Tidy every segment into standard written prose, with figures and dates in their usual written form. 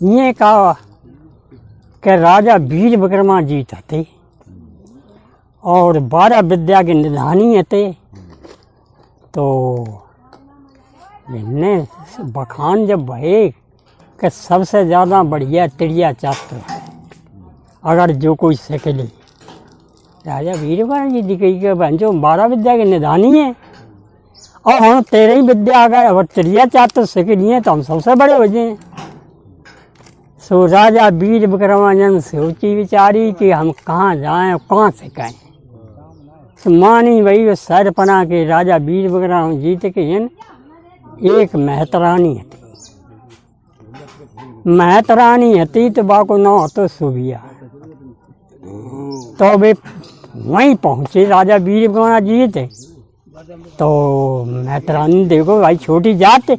ये कहा कि राजा वीर विक्रमाजीत थे और 12 विद्या के निधानी थे। तो मैंने बखान जब भये कि सबसे ज़्यादा बढ़िया त्रिया चात्र है, अगर जो कोई सीख ले। राजा वीर विक्रमाजीत कही कि बहन जो 12 विद्या के निधानी है और हम 13 ही विद्या अगर और त्रिया चात्र सीख लिए तो हम सबसे बड़े हो जाए। सो राजा वीर विक्रमानंद सोची विचारी कि हम कहाँ जाएं और कहाँ से कहें। तो मानी वही वो सरपना के राजा वीर विक्रमाजीत के एक महतरानी थी। महतरानी थी तो बाको नाम तो सुबिया। तो वे वहीं पहुँचे राजा वीर विक्रमाजीत। तो महतरानी देखो भाई छोटी जात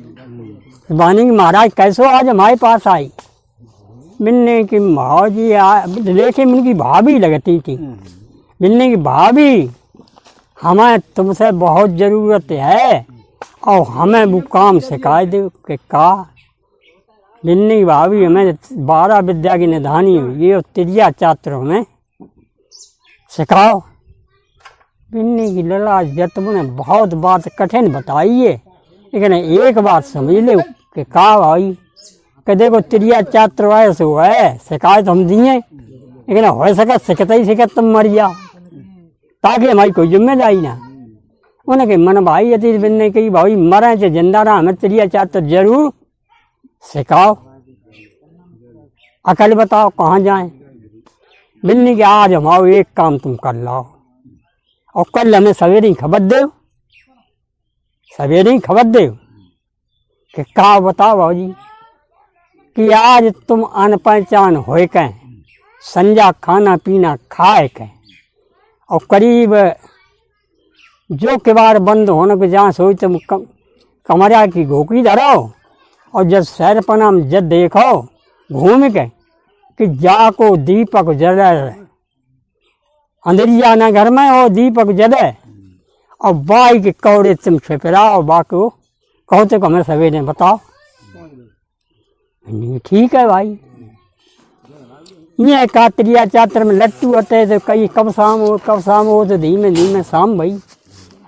बानी की महाराज कैसो आज हमारे पास आई। मिलने की भाजी देखे उनकी भाभी लगती थी। मिलने की भाभी हमें तुमसे बहुत ज़रूरत है और हमें वो काम सिखाए दो कि का। मिलने की भाभी हमें 12 विद्या की निधानी हुई और त्रिया चात्र हमें सिखाओ। मिलने की लला जब तुमने बहुत बात कठिन बताई है, लेकिन एक बात समझ ले कि का भाई कि देखो त्रिया चात्र ऐसे हुआ है शिकायत हम दिए, लेकिन हो सका सिखता ही सिखत तुम मर जाओ ताकि हमारी कोई जिम्मेदारी ना। उन्हें कि मन भाई यदि बिन्ने कही भाई मरे चाहे जिंदा रहा हमें त्रिया चात्र जरूर सिखाओ। अकल बताओ कहाँ जाएं। बिन्ने कि आज हम आओ एक काम तुम कर लाओ और कल हमें सवेरे ही खबर दो। सवेरे ही खबर दो कि का बताओ भाजी कि आज तुम अन पहचान हो के संजा खाना पीना खाए के और करीब जो किवाड़ बंद होने को जहाँ सोच तुम कमरा की घोकी धरो और जब सरपना में जब देखो घूम के कि जाको दीपक जले अंधेरिया ना घर में हो दीपक जले और बाई के कौड़े तुम छिपराओ बाको कहो तो हमें सवेरे बताओ। ठीक है भाई। ये का त्रिया चात्र में लट्टू होते तो कई कब शाम हो तो धीमे धीमे शाम भाई।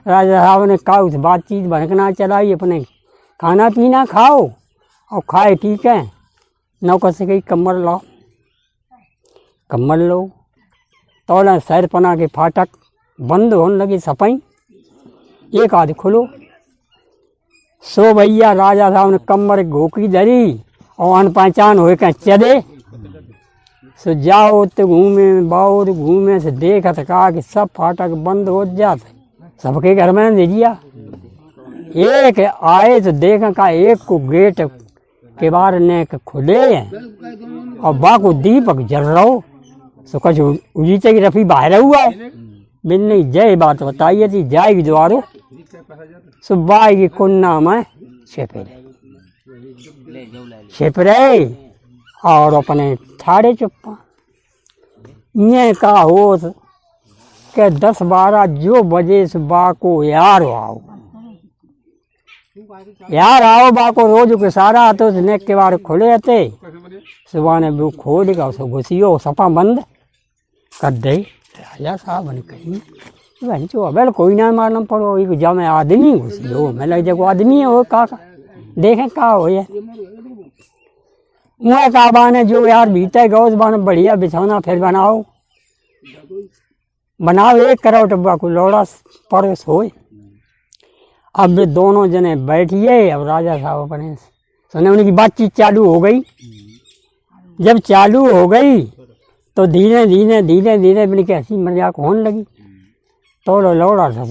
राजा साहब ने कहा उस बातचीत भड़कना चलाई अपने खाना पीना खाओ और खाए ठीक है। नौकर से कही कम्बल लाओ। कम्बल लो तोला सरपना के फाटक बंद होने लगी सफाई एक आध खुलो। सो भैया राजा साहब ने कम्बल घोकी धरी और अन पहचान हो के चले। सो जाओ तो घूमे बाओ तो घूमे से देखा था कहा कि सब फाटक बंद हो जाते सबके घर में दे दिया। एक आए तो देखा का एक को गेट के बाहर ने खुले हैं और बाको दीपक जल रहो। सो कुछ उजीते की रफी बाहर हुआ है। बिन्ने जय बात बताइए थी जाएगी द्वारो। सो बाई की कुन्ना में छिपरे और अपने ठाड़े चुप्पा। ये का हो के 10-12 जो बजे से बाको यार आओ बाको रोज के सारा तो नेक के बार खुले थे। सुबह ने वो खोल का उसको घुसियो सपा बंद कर दे। राजा साहब ने कही बहन चो अब कोई ना मालूम पड़ो जा में आदमी घुसियो मैं लग जाए आदमी है वो का देखें का हो ये वह काबा ने जो यार भीतर गौ बाने बढ़िया बिछौना फिर बनाओ एक करो टब्बा को लोड़ा पर सोए। अब वे दोनों जने बैठिए। अब राजा साहब अपने सुने उनकी बातचीत चालू हो गई। जब चालू हो गई तो धीरे धीरे मैंने हंसी मजाक होने लगी। तो लौड़ा था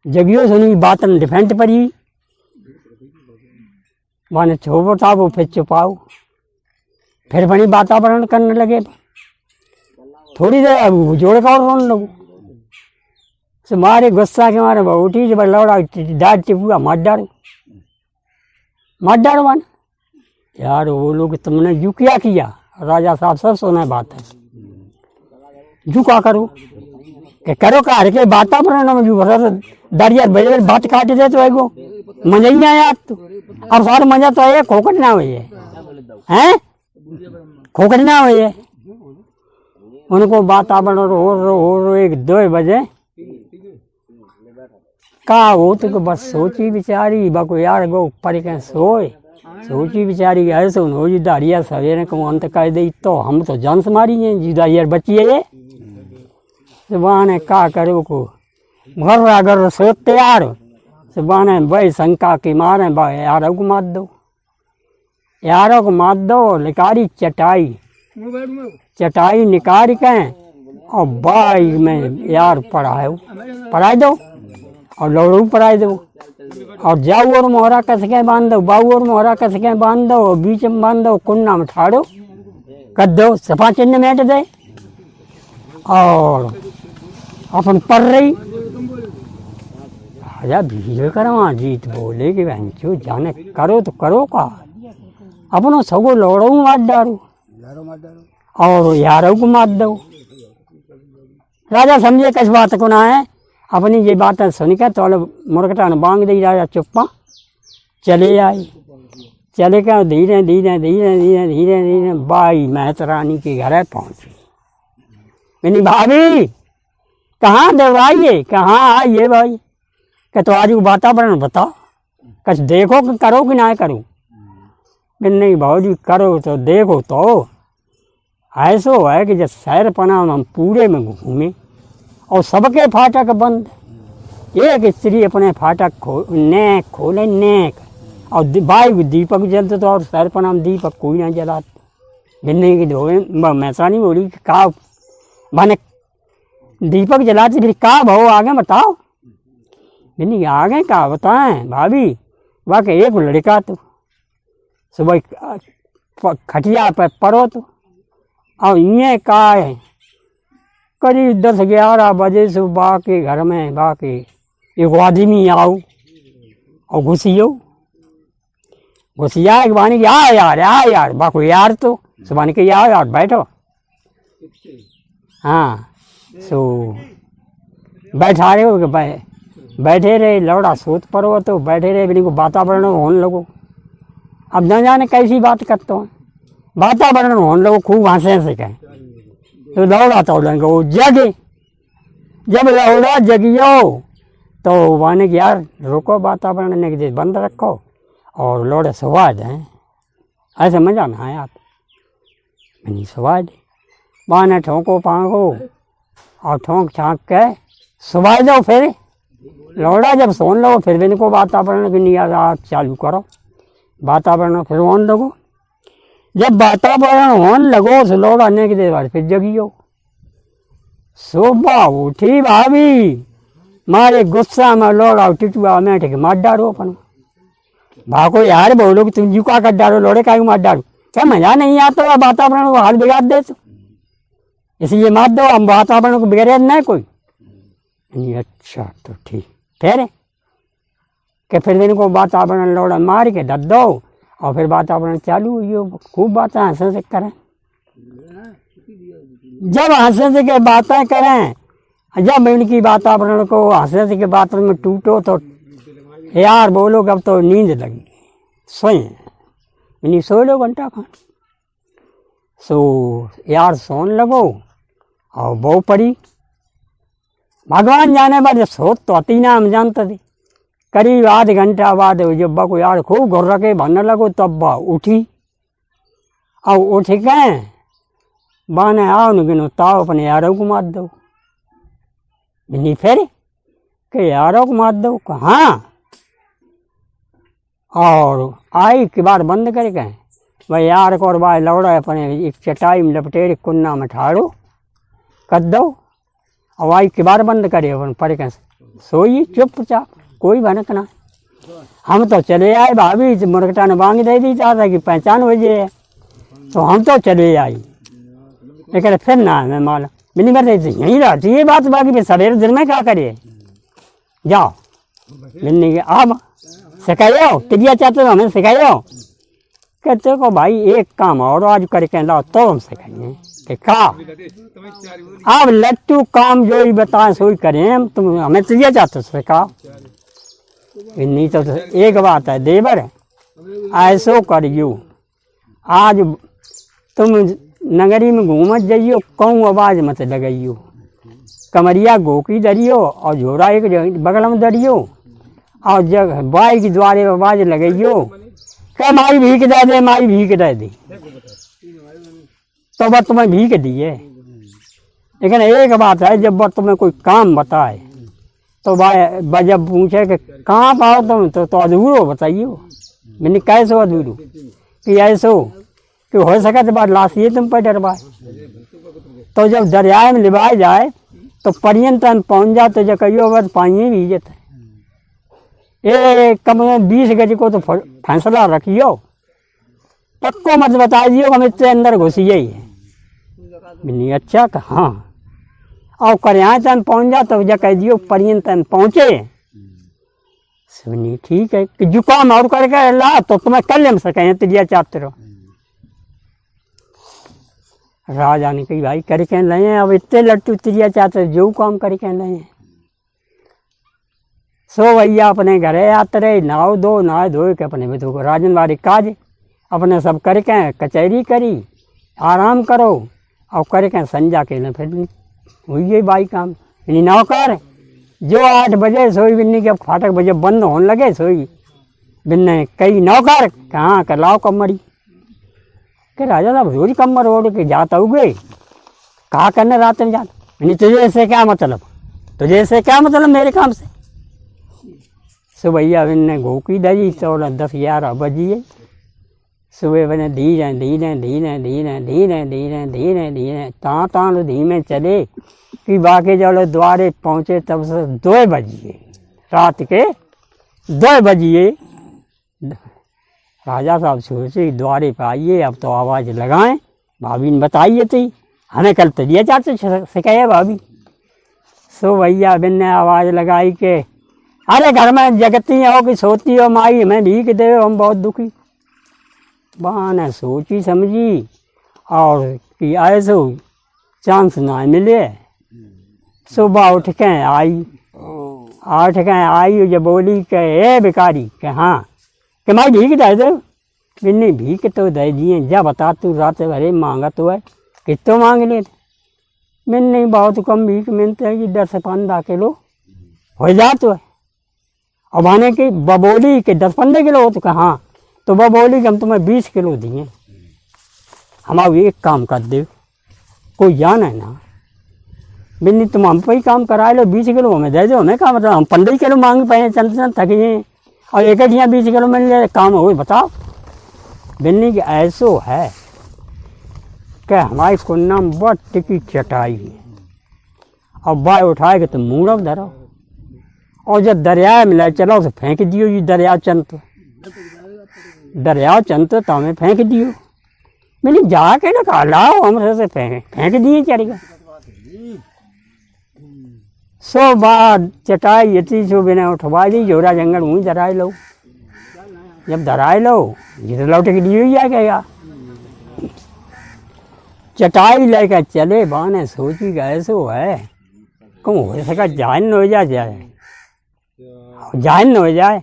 जगियो सुनी बात डिफेंट पड़ी माने छोटा वो फिर चुपाओ फिर बड़ी वातावरण करने लगे। थोड़ी देर अब जोड़ का रोने लगो। सो मारे गुस्सा के मारे उठी जब लौड़ा डांट टिपुआ मार डारो मान यार वो लोग तुमने यू क्या किया। राजा साहब सब सुना बात है यू क्या करो कि करो का हर के वातावरण में जो दरिया बजे बात काट दे तो एगो मजा ही ना यार। तो अब सार मजा तो है खोकट ना हुई है खोकट ना हुई है उनको वातावरण हो 1-2 बजे का हो तो बस सोची बिचारी बाको यार गो ऊपर के सोए सोची बिचारी ऐसे हो जी दाड़िया सवेरे को अंत कर दी तो हम तो जान से मारी हैं जी दाड़िया बची है सुबह ने का करो को घर अगर सो तैयार सुबह ने भाई शंका की मारे भाई यारों को मार दो निकारी चटाई निकाल के और भाई में यार पढ़ाई दो और लौड़ू पढ़ाई दो और जाऊ और मोहरा कस के बांध दो बाऊ और मोहरा कस के बांध दो बीच में बांध दो कुन्ना में ठाड़ो कर दो सफा चिन्ह मेट दे और अपन पढ़ रही राजा भीड़ करवा जीत बोले कि बहन क्यों जाने करो तो करो का अपनो सगो लौड़ो मार डारो और यारों को मार दो राजा समझे किस बात को ना है अपनी ये बातें सुन के तो मुर्गटा ने बांग दी राजा चुप्पा चले आई चले के धीरे धीरे धीरे धीरे धीरे धीरे बाई महतरानी के घर पहुंची मैंने भाभी कहाँ दौड़ाइए कहाँ आइए भाई कि तो आज वातावरण बताओ कुछ देखो कि करो कि ना करो नहीं भाजी करो तो देखो तो ऐसो है कि जब शहर पना हम पूरे में घूमे और सबके फाटक बंद एक स्त्री अपने फाटक खोले नेक और बाई दीपक जलते तो और शहर पना में दीपक कोई ना जलाते भिन्ने की धोए मैसानी बोली का बने दीपक जलाते फिर का भाव आगे बताओ भिन्नी आगे का बताएं भाभी वाकई एक लड़का तो सुबह खटिया पे पड़ो तो और ये का है करीब 10-11 बजे से बाकी घर में बाकी एक आदमी आओ और घुसिया एक बानी की आ यार बाको यार तो सुबह के यार बैठो हाँ सो बैठा रहे हो कि बैठे रहे लौड़ा सोच पड़ो तो बैठे रहे बिल्कुल वातावरण होने लगो अब न जाने कैसी बात करते हो वातावरण होने लगो खूब हंसे से कहें तो लौड़ा तो वो जगे जब लौड़ा जगियो तो वाने की यार रोको वातावरण ने बंद रखो और लौड़े सुबह दें ऐसे मजा ना आया मैंने सुबह दे बाने ठोंको पांको और ठोंक छाँक के सुबह दो फिर लौड़ा जब सोन लो फिर भी इनको वातावरण की नियाज चालू करो वातावरण फिर होने लगो जब वातावरण होने लगो तो लौड़ा ने की देर बाद फिर जगियो सुबह उठी भाभी मारे गुस्सा में लौड़ा टिटुआ में ठेके मार डालो अपन भाको यार बोलो कि तुम जुका कर डालो लौड़े का मार डालो क्या मजा नहीं आता वातावरण को हाल बिगाड़ दे तो इसलिए मार दो हम वातावरण को बिगड़े नहीं कोई अच्छा तो ठीक फिर कि फिर इनको वातावरण लौड़ा मार के धर दो और फिर वातावरण चालू ये खूब बातें हंसे से करें जब हंसे से के बातें करें जब इनकी वातावरण को हंसे से के बातों में टूटो तो यार बोलो अब तो नींद लगी सोए इन्हीं सो लो घंटा खान सो यार सोन लगो और बहु पड़ी भगवान जाने बाद जब सोच तो अति ना हम जानते थे करीब आध घंटा बाद जब बाको यार खूब घुर रखे भरने लगो तब बा उठी और उठ के बाने आओ न गिनो ताओ अपने यारों को मार दो नहीं फिर के यारों को मार दो हाँ और आई की बार बंद करके भाई यार को और भाई लौड़ा अपने एक चटाई में लपटे कुन्ना में ठाड़ो कर दो और आई की बार बंद करे अपन पढ़ के सोई चुपचाप कोई भनक ना हम तो चले आए भाभी मुर्गटा ने बांग दे दी चाहता कि पहचान बजे है तो हम तो चले आई लेकिन फिर ना मैं माला मिनी बात यहीं रहती ये बात बाकी फिर सवेरे दिन में क्या करिए जाओ मिलने के अब सिखाइयो तिबिया चाहते हो हमें सिखाइयो कहते को भाई एक काम और आज करके लाओ तो हम सिखाइए कि का अब लट्टू काम जो ही बताए सो ही करें हम तुम हमें तिबिया चाहते हो सिखाओ नहीं तो एक बात है देवर ऐसो करियो, आज तुम नगरी में घूमत जाइयो, कहूँ आवाज मत लगाइयो, कमरिया गोकी दरियो और झोरा एक बगल में दरियो, और जग बाई के द्वारे आवाज लगाइयो क्या माई भीख दे, माई भीख दे। तो बस तुम्हें भीख दिए, लेकिन एक बात है, जब बस तुम्हें कोई काम बताए तो भाई जब पूछे कि कहाँ पाओ तुम, तो अधूरो बताइयो। मैंने कैसे अधूरो कि ऐसो कि हो सके तो बात लाशिए तुम पर डरवाए। तो जब दरिया में लिबाए जाए तो परियन तन पहुँच जाए तो जब कहियो बस पाइए भी इज्जत है। ये कम से कम 20 गज को तो फैसला रखियो, पक्को मत बता दियो हम इससे अंदर घुसिए ही है। मैंने अच्छा कहा, और करिया तन पहुँच जा तो जब कह दियो परियन तन पहुँचे। सुनी ठीक है कि जुकाम और करके ला तो तुम्हें कर ले सकें, तिरिया चाहते रहो। राजा ने कही भाई करके लाए, अब इतने लट्टू तिरिया चाहते जो काम करके लाए। सो भैया अपने घरे आते रहे, नाव दो नहा धो के अपने बेटों को राजन वाली काज अपने सब करके कचहरी करी, आराम करो और करके संजा के लिए फिर हुई है बाई काम। यानी नौकर जो 8 बजे सोई बिन्नी के फाटक बजे बंद होने लगे सोई बिन्ने कई नौकर कहाँ कर लाओ कमरी के राजा साहब रोज कमर ओढ़ के जाता हुए कहा करने रात में जाता। यानी तुझे से क्या मतलब, तुझे से क्या मतलब मेरे काम से। सुबह भैया बिन्ने घोकी दई 10-11 बजिए सुबह बने धीरे धीरे धीरे धीरे धीरे धीरे धीरे धीरे तां धीमे चले कि बाकी जब द्वारे पहुँचे तब से 2 बजिए, रात के 2 बजिए। राजा साहब सोचे द्वारे पे आइए, अब तो आवाज़ लगाएं। भाभी ने बताइए थी हमें कल तजिया चाहते सिखाया भाभी। सो भैया बिन ने आवाज़ लगाई के अरे घर में जगती हो कि सोती हो माई, हमें भीख दे, हम बहुत दुखी। वहाँ ने सोची समझी और कि ऐसो चांस ना मिले। सुबह उठ के आई जब बोली के ए भिखारी के हाँ कि माई भीख दे दो। बिन्नी भीख तो दे दिए, जा बता तू रात भरे मांगा तो है कितो मांग ले। मैंने बहुत कम भीख मिलते है कि 10-15 किलो हो जाते है। और माने कि बबोली के 10-15 किलो हो तो कहाँ, तो बबोली के हम तुम्हें 20 किलो दिए। हमारा एक काम कर दे, कोई जान है ना बिन्नी तुम हम पे ही काम करा लो, 20 किलो हमें दे दो। हमें क्या मतलब, हम 15 किलो मांग पाए, चंद थक गए और एक यहाँ 20 किलो मिल जाए काम हो बताओ। बिन्नी की ऐसो है कि हमारी कुन्ना में बहुत टिकी चटाई है और बाय उठाए के तुम मूड़ब धरो और जब दरिया में ले चलो तो फेंक दियो। ये दरिया चंद तो हमें फेंक दियो। मैंने जाके ना कहा लाओ हमसे से फेंक दिए चढ़ेगा। सो बाद चटाई इतनी सो बिना उठवा दी, जोरा जंगल वहीं धराए लो। जब धराए लो जिसे लौटे के लिए ही आ गया। चटाई लेकर चले बाने सोची गए सो है कौन हो सका जान न हो जाए।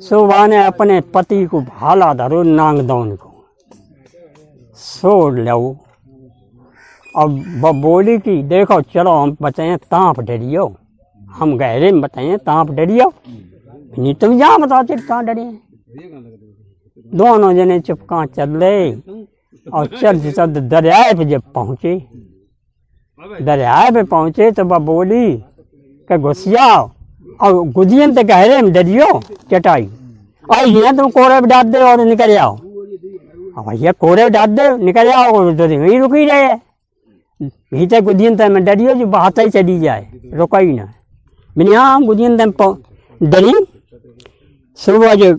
सो बाने अपने पति को भाला धरो नांगदौन को सो लो। अब बोली कि देखो चलो हम बताएं ताप डरियो, हम गहरे में बताएं ताप डरियो। नहीं तुम जहाँ बताओ चिर कहाँ डरिए। दोनों जने चुपका चल रहे और चल दरिया पे जब पहुँचे, दरिया पे पहुँचे तो वह बोली कि घुसियाओ और गुदियन तो गहरे में डरियो चटाई और यहाँ तुम कोरे पे डाल दे और निकल आओ। भैया कोरे डाल दे निकल आओ, तो वहीं रुकी रहे भीतर गुदियन तक में डरियो जो बहाता ही चली जाए, रुका ही ना। मैंने यहाँ गुदियन तक डरी। सुबह जो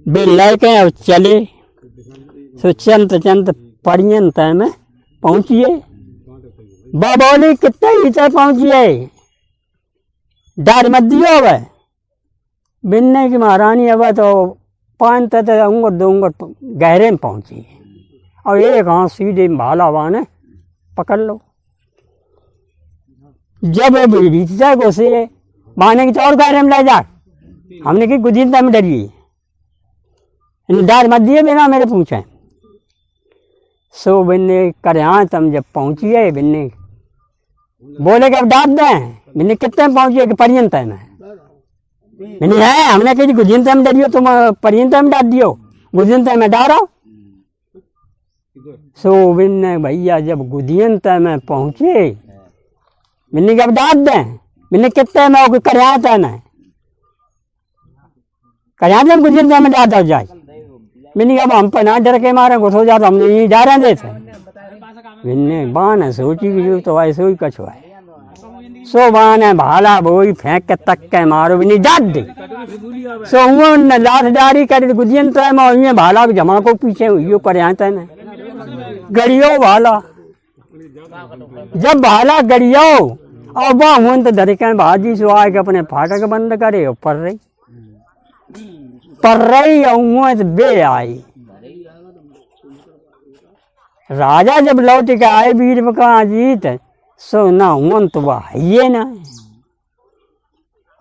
बे लेके और चले सो चंद परियन तय में पहुँचिए। बबोली कितने भीतर पहुँचिए, डर मत दियो। अब बिन्ने की महारानी अब तो 5 अंगुर 2 अंगुर गहरे में पहुँची और एक हाथ सीधे भाला बाने पकड़ लो। जब भीतर घुसे बाने की और गहरे में ले जा, हमने की गुदियन में डरिए डार मत दिए बिना मेरे पूछे। सो बिन्ने कर तम जब पहुंचिए बिन्ने बोले कि अब डांट दें। बिन्ने कितने पहुंचिए कि पर्यंत है मैंने है हमने कही गुजियंत में डरियो तुम पर्यंत में डांट दियो गुजियंत में डारा। सो बिन्ने भैया जब गुजियंत में पहुंचे बिन्ने कब डांट दें। बिन्ने कितने में करयात है मैं करयात में गुजियंत में डांट जाए। बिन्ने अब हम पर ना डर के मारे घुसो जाता हमने यही डारा देते। बिन्ने बान सोची कि जो तो ऐसे ही कछुआ है। सो बाने भाला बोई फेंक के तक के मारो बिन्नी डांट दे। सो वो लाठ डारी करे गुजियंत में भाला जमा को पीछे यो करयात है ना गड़ियो भाला। जब भाला गड़ियो और वह हुन तो डर के भाजी सो आके अपने फाटक बंद करे और पर रही और बे आई। राजा जब लौट के आए वीर का जीत सो ना हुन तो वह है ना।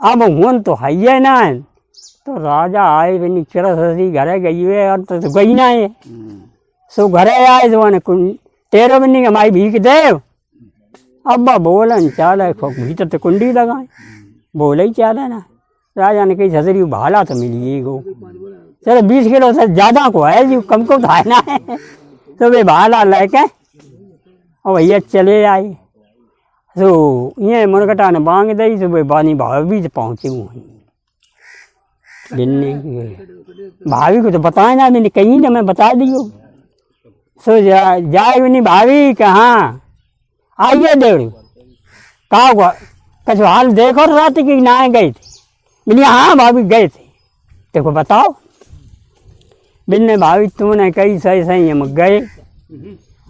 अब हुन तो है ना तो राजा आए बिनी चरसी घरे गई है और तो गई ना है। सो घरे आए तो तेरो बिनी हमारी भीख देव। अब बोलन चाले भीतर तो कुंडी लगाए बोले ही चाले ना। राजा ने कही ससुरी भाला तो मिली गो चलो 20 किलो से ज्यादा को है जी कम को था ना है। तो वे भाला लेके और भैया चले आए। तो ये मुनकटा ने बांग दी तो वे बानी भाभी से पहुंचे हुए भाभी को तो बताए ना मैंने कहीं ना मैं बता दियो। सो जाए नहीं भाभी कहाँ आइए डेढ़ कहा कछु हाल देखो रात की ना गए थे। मैंने हाँ भाभी गए थे देखो बताओ। बिन्ने भाभी तुमने कही सही सही हम गए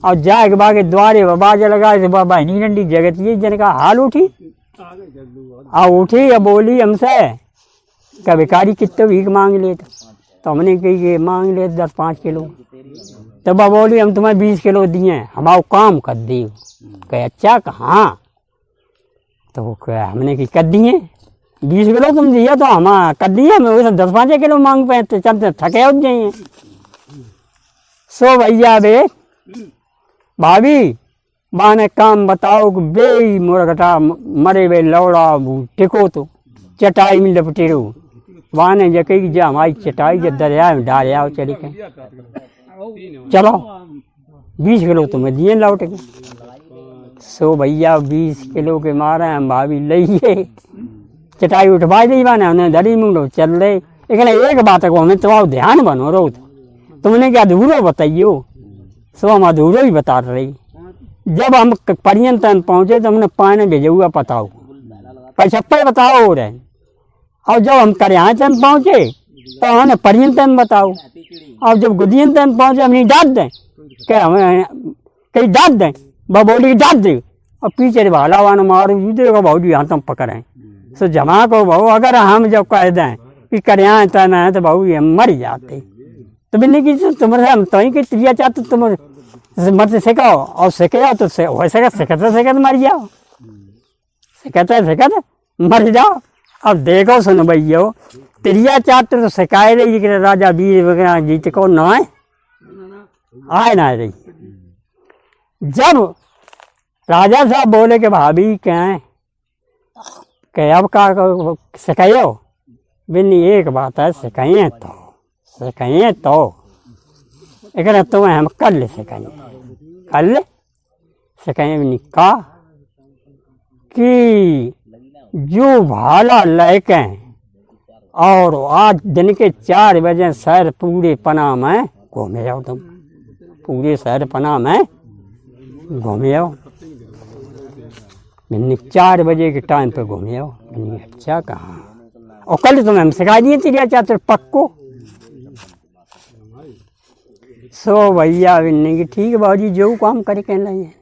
और जाके बागे द्वारे बाजे लगाए थे बाबा इन्हीं डंडी जगत ये जन का हाल उठी आ उठी या बोली हमसे क्या भिखारी कितने भीख मांग ले तो हमने कही कि मांग ले 10-5 किलो। तब तो बोली हम तुम्हें 20 किलो दिए हमारा काम कर दिए। कहे अच्छा कहाँ तो हमने कि कर दिए 20 किलो तुम दिया तो हम कर दिए हमें वैसे 10-5 किलो मांग पे तो चलते थके उठ जाइए। सो भैया बे भाभी बाने काम बताओ कि बे मुरगटा मरे वे लौड़ा टिको तो चटाई में लपटे रहो बाने जकई जा हमारी चटाई जब दरिया में डाल आओ चली के चलो 20 किलो तुम्हें दिए लौट के। सो भैया 20 किलो के मारे हम भाभी लइए चटाई उठवा दी बाने हमने दरी मुंडो चल रहे। लेकिन एक बात को हमें तुम्हारा ध्यान बनो रो तुमने क्या अधूरो बताइयो। सो हम अधूरो ही बता रही। जब हम पर्यंत पहुंचे तो हमने पानी भेजे हुआ बताओ 75 बताओ हो रहे। और जब हम करयात में पहुंचे तो हमने पर्यंत बताओ। और जब गुदियंत में पहुंचे हमने डांट दें क्या हमें कहीं डांट दें बोली डांट दे और पीछे भाला वान मारो जूते को भाऊ यहाँ तुम पकड़े। सो जमा को भाऊ अगर हम जब कह दें कि करयात में है तो भाऊ ये मर जाते। तो बिन्नी की तुम्हारे हम तो ही कि त्रिया चाहते तुम मत सिखाओ और सिखाओ तो वैसे सिखाते मर जाओ सिखाते मर जाओ। अब देखो सुनो भैया त्रिया चाहते तो सिखाए रही कि राजा वीर वगैरह जीत को ना आए ना रही। जब राजा साहब बोले कि भाभी क्या अब का सिखाइयो बिन्नी एक बात है सिखाइए तो एक तुम्हें हम कर ले सिखाइए बिन्नी का कि जो भाला लेके और आज दिन के 4 बजे शहर पूरे पना में घूमे जाओ तुम पूरे शहर पना में घूमे आओ। मैंने 4 बजे के टाइम पे घूमे आओ। मैंने अच्छा कहा और कल तुम्हें हम सिखा दिए चिड़िया चातर पक्को। सो भैया बिन्ने की ठीक बाजी जो काम करे कह रहे हैं।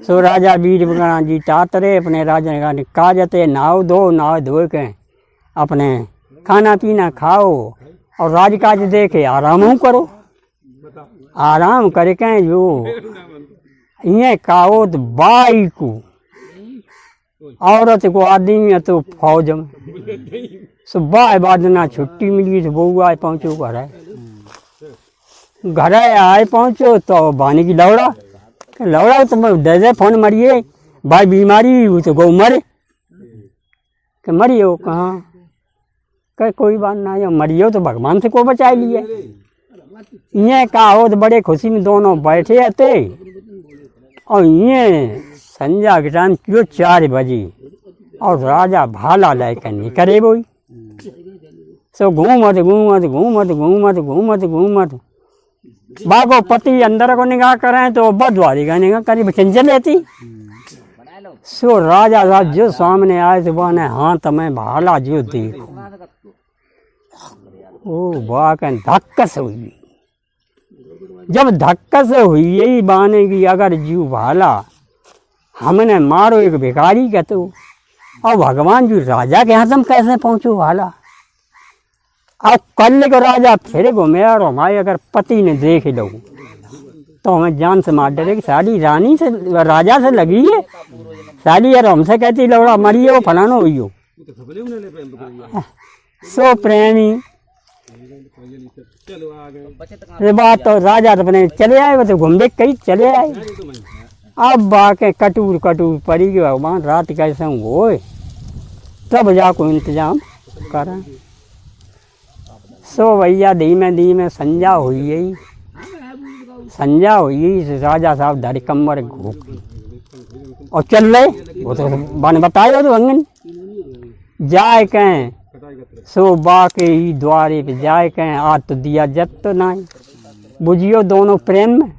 सो राजा वीर बगना जी चातरे अपने राजा ने कहा जाते नाव धो के अपने खाना पीना खाओ और राजकाज देखे आराम करो। आराम करके जो ये कहो तो बाई को औरत को आदमी है तो फौज में सुबह बाद ना छुट्टी मिली तो बहू आए पहुँचो घर आए पहुँचो तो बानी की लौड़ा तो दे दे फोन मरिए भाई बीमारी हुई तो गौ मरे कि मरियो कहाँ कह कोई बात ना है मरियो तो भगवान से को बचा लिए ये कहा हो तो बड़े खुशी में दोनों बैठे थे और ये संध्या के टाइम जो 4 बजे और राजा भाला लेकर निकले बोई सो घूमत बागो पति अंदर को निगाह करें तो बदवारी का निगाह करीब चंचल लेती सो राजा साहब जो सामने आए तो बोने हाँ तुम्हें भाला जो देखो ओ वाह धक्कस हुई जब धक्कस हुई यही बाने की अगर जीव भाला हमने मारो एक भिखारी का तो और भगवान जी राजा के यहाँ तुम कैसे पहुँचो भाला अब कल को राजा फिर घूमे और हमारे अगर पति ने देख लो तो हमें जान से मार डरेगी साली रानी से राजा से लगी है साली यार हमसे कहती लौड़ा मरी हो फलाना हुई हो सो प्रेमी ये बात तो राजा तो अपने चले आए वो तो घूमने कहीं चले आए अब बाके कटूर पड़ी गई भगवान रात कैसे हो तब जाको इंतजाम करें सो भैया धीमे संध्या हुई राजा साहब धरी कमर घूक और चल रहे वो तो बन बताया तो अंगन जाए कहें सो बाके ही द्वारे पे जाए कहें आज तो दिया जब तो नहीं बुझियो दोनों प्रेम में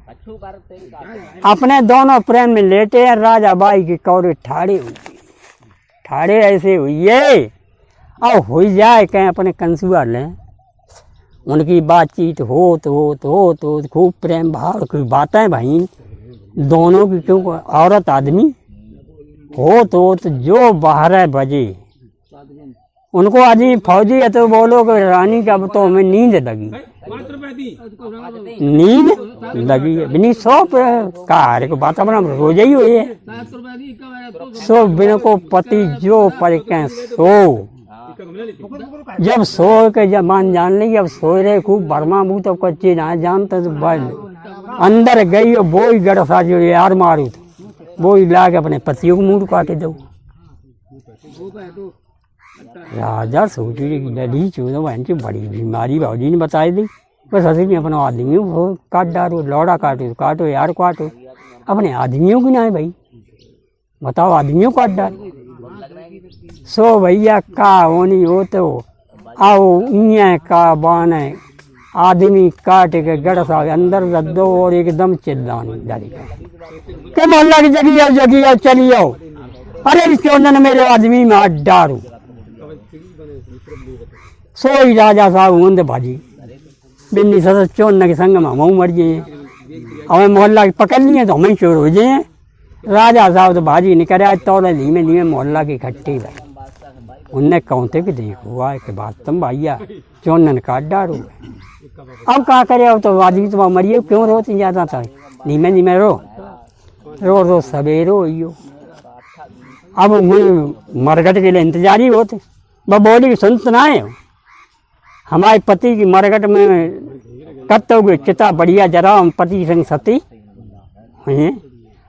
अपने दोनों प्रेम में लेटे हैं राजा बाई के कौरे ठाड़े ऐसे हुई और हो जाए कहें अपने कंसुआ लें उनकी बातचीत हो तो खूब प्रेम भाव की बातें भाई दोनों की क्यों औरत आदमी हो तो जो 12 बजे उनको आदमी फौजी है तो बोलो कि रानी का तो हमें नींद लगी बिनी सो कार को बात अपना रोज ही हुई है सो बिन को पति जो पर सो जब सो के जब मान जान ली अब सो रहे खूब बर्मा मुँह तो कच्चे ना जानते तो बस अंदर गई और वो ही गड़सा जो यार मारू तो वो ही ला के अपने पतियों को मुँह काटे दो राजा सोच रही लड़ी चूनो बहन की बड़ी बीमारी भाजी ने बताई दी बस हंसी में अपने आदमियों को काट डालो लौड़ा काटो यार काटो अपने आदमियों की ना है भाई बताओ आदमियों काट डालो सो भैया का होनी हो तो आओ इं का बाने आदमी काट के गड़सा अंदर रख दो और एकदम चिल्लानी डाली के मोहल्ला की जगी आओ चली आओ अरे क्यों न मेरे आदमी में हाथ डारू सोई राजा साहब होंदे भाजी बिन्नी सदर चोन के संग में हम मर गए हमें मोहल्ला की पकड़ लिए तो हमें चोर हो जाए राजा साहब तो भाजी नहीं करे आज तौले धीमे मोहल्ला की इकट्ठी भाई उनने कहते कि देखो हुआ के बात तुम भैया चोन काट डारो अब क्या करे अब तो आदमी तो मरिए क्यों रोती ज़्यादा था धीमे रो सवेरो हो अब मरगट के लिए इंतजार ही होते वह बोली सुनत ना है हमारे पति की मरगट में करते हुए चिता बढ़िया जरा हम पति संग सती हैं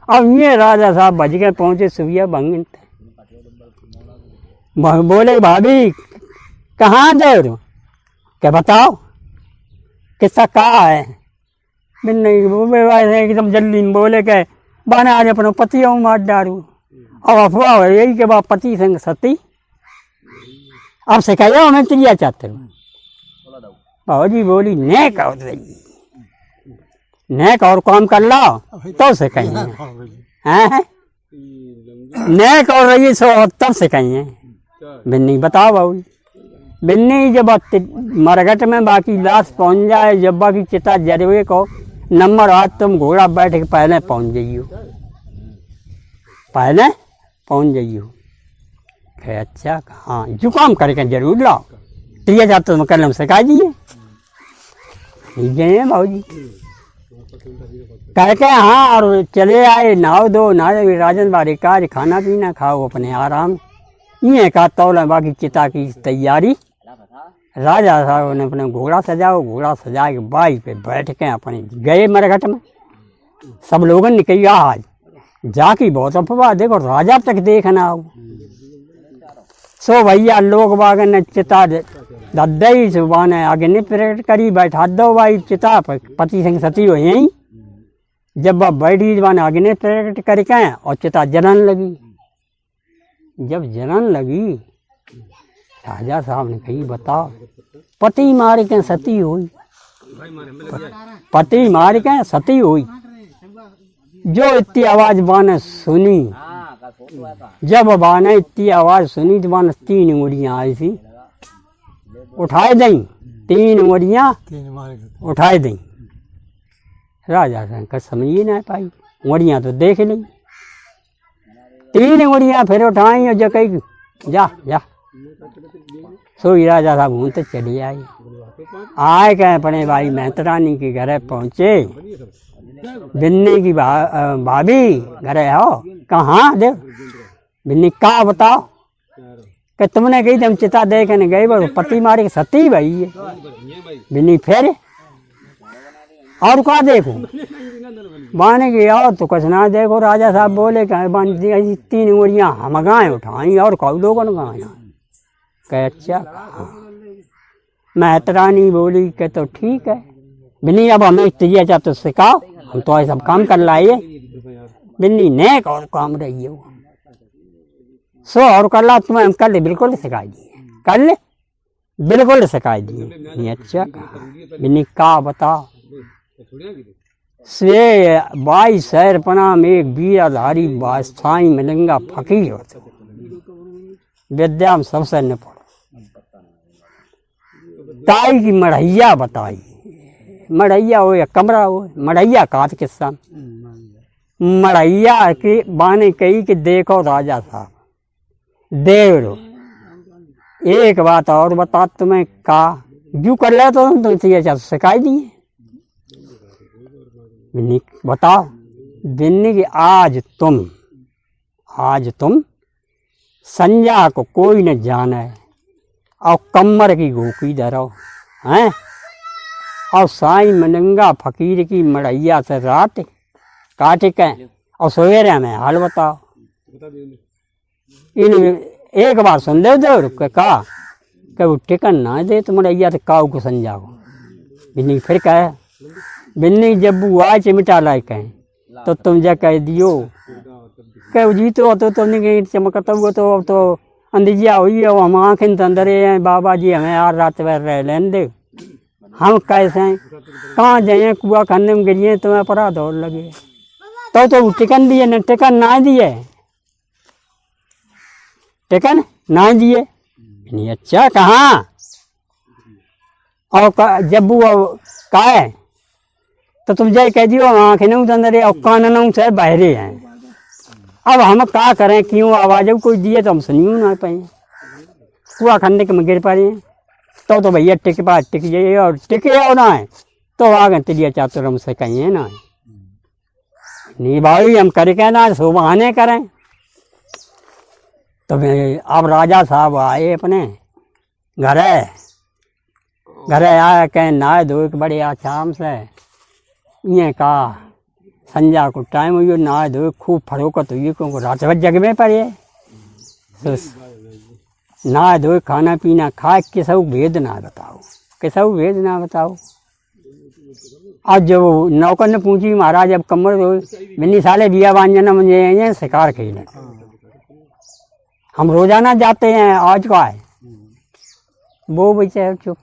अब ये राजा साहब बज के पहुँचे सुबिया बंगन बोले भाभी कहाँ गए हो क्या बताओ किस्सा कहा है नहीं एकदम जल्दी बोले के बना आज अपने पति मार डारू अब अफवाह है यही के बाद पति संग सती अब से कह हमें त्रिया चाहते हो भाजी बोली नेक और नेक और काम कर लो तो से कहिए हैं नेक और रही सो तब से कहिए बिन्नी बताओ बाबू बिन्नी जब मरघट में बाकी लाश पहुंच जाए जब बाकी चिता जरवे को नंबर आज तुम घोड़ा बैठ के पहले पहुंच जाइयो अच्छा हाँ जुकाम करके जरूर लाओ त्रिया जाते तो कल हम सिखा दिए भाऊ जी कह के हाँ और चले आए नाव दो नाव राजन बारे कार्य खाना पीना खाओ अपने आराम ये का तौला बाकी चिता की तैयारी राजा साहब ने अपने घोड़ा सजाओ, घोड़ा सजा के बाई पे बैठ के अपने गए मरघट में। सब लोगों ने कही आज जाकी बहुत अफवाह, देखो राजा तक देखना हो। सो भैया लोग बाग ने चिता दद्दई सुबह ने अग्नि प्रकट करी, बैठा दो भाई चिता पर पति सिंह सती हो यहीं। जब वह बैठी जबान अग्नि प्रकट करके और चिता जलन लगी। जब जलन लगी राजा साहब ने कही बताओ पति मार के सती हुई, पति मार के सती हुई। जो इतनी आवाज बाने सुनी, जब बाने इतनी आवाज सुनी तो बाने 3 उंगलियां आई थी, उठाए दई 3 उंगलियां उठाए दई। राजा शंकर समझ ही ना पाई, उंगलियां तो देख ली, 3 उंगलियां फिर उठाई और जो कही जा जा। सोई राजा साहब घूमते चली आई। आए कहे अपने भाई मेहतरानी के घर पहुंचे। बिन्नी की भाभी घरे हो, कहाँ दे बिन्नी का बताओ कि तुमने कही हम चिता देखने गए, वो पति मारे के सती भाई है। बिन्नी फिर और क्या देखो बाने की और तो कुछ ना देखो। राजा साहब बोले कहे 3 उंगलियां हम गाय उठाई और कौ लोगों ने गाय। कहे अच्छा। मेहतरानी बोली कि तो ठीक है बिन्नी, अब हमें तैयार चाह तो सिखाओ, हम तो सब काम कर लाइए। बिन्नी नेक और काम रही है सो और कर ला तुम्हें हम कर ले, बिल्कुल सिखाई दिए, कर ले बिल्कुल सिखाई दिए। अच्छा बिन्नी का बताओ। स्वे 22 शहरपना में एक वीराधारी बादशाही मिलेंगा फकीर होता, विद्या में सबसे निपुण। ताई की मढ़ैया बताई, मढ़ैया हो या कमरा हो, मढ़ैया कात किस्सा मढ़ैया की बाने कही कि देखो राजा साहब देव रो, एक बात और बता तुम्हें का यू कर ले तो तुम सिखाई दिए। बिन्नी बताओ। बिन्नी की आज तुम संजा को कोई न जाने और कमर की घोकी धरो हैं, और साईं मनंगा फकीर की मड़ैया से रात काट के और सवेरे में हाल बताओ। इन एक बार सुन दे दो रुक का कि वो टिकन ना दे तो मड़ैया से काऊ को संजा को। बिन्नी फिर कहे, बिन्नी जब वो आए चिमटा लाए कहें तो तुम जा कह दियो कह जीतो तो तुमने कहीं चमकता हुआ तो अब तो अंदिजिया हुई है, हम आँखें तो अंदर हैं बाबा जी, हमें यार रात भर रह लेने दे, हम कैसे हैं कहाँ जाए, कुआ खाने में गिरिए तुम्हें परा दौड़ लगे। तो टिकन दिए न, टिकन ना दिए, टिकन ना दिए। नहीं अच्छा कहाँ और जब वो कहे तो तुम जाए कह दियो आँखें नहीं तो अंदर और कान से बहरे हैं। अब हम क्या करें, क्यों आवाज़ कोई दिए तो हम सुनियो ना पाए, कुआ खंडे के में गिर पड़े। तो भैया टिक जाइए और टिके और ना है तो आगे तिलिया चातुर हमसे कहिए ना नहीं भाई हम करके ना सुबहाने करें। तो अब राजा साहब आए अपने घरे आया कहें नहाए धोए के बड़े आसाम से ये कहा संजा को टाइम हुई नहाए धोए खूब फरोकत हुई क्योंकि रात भर जग में पड़े तो नहाए धोए खाना पीना खाए किसऊ भेद ना बताओ, किसऊ भेद ना बताओ। अब जब नौकर ने पूछी महाराज अब कमर धोए बिन्नी साले बिया बांझना मुझे ये शिकार खेले हम रोजाना जाते हैं आज का है वो बचे चुप।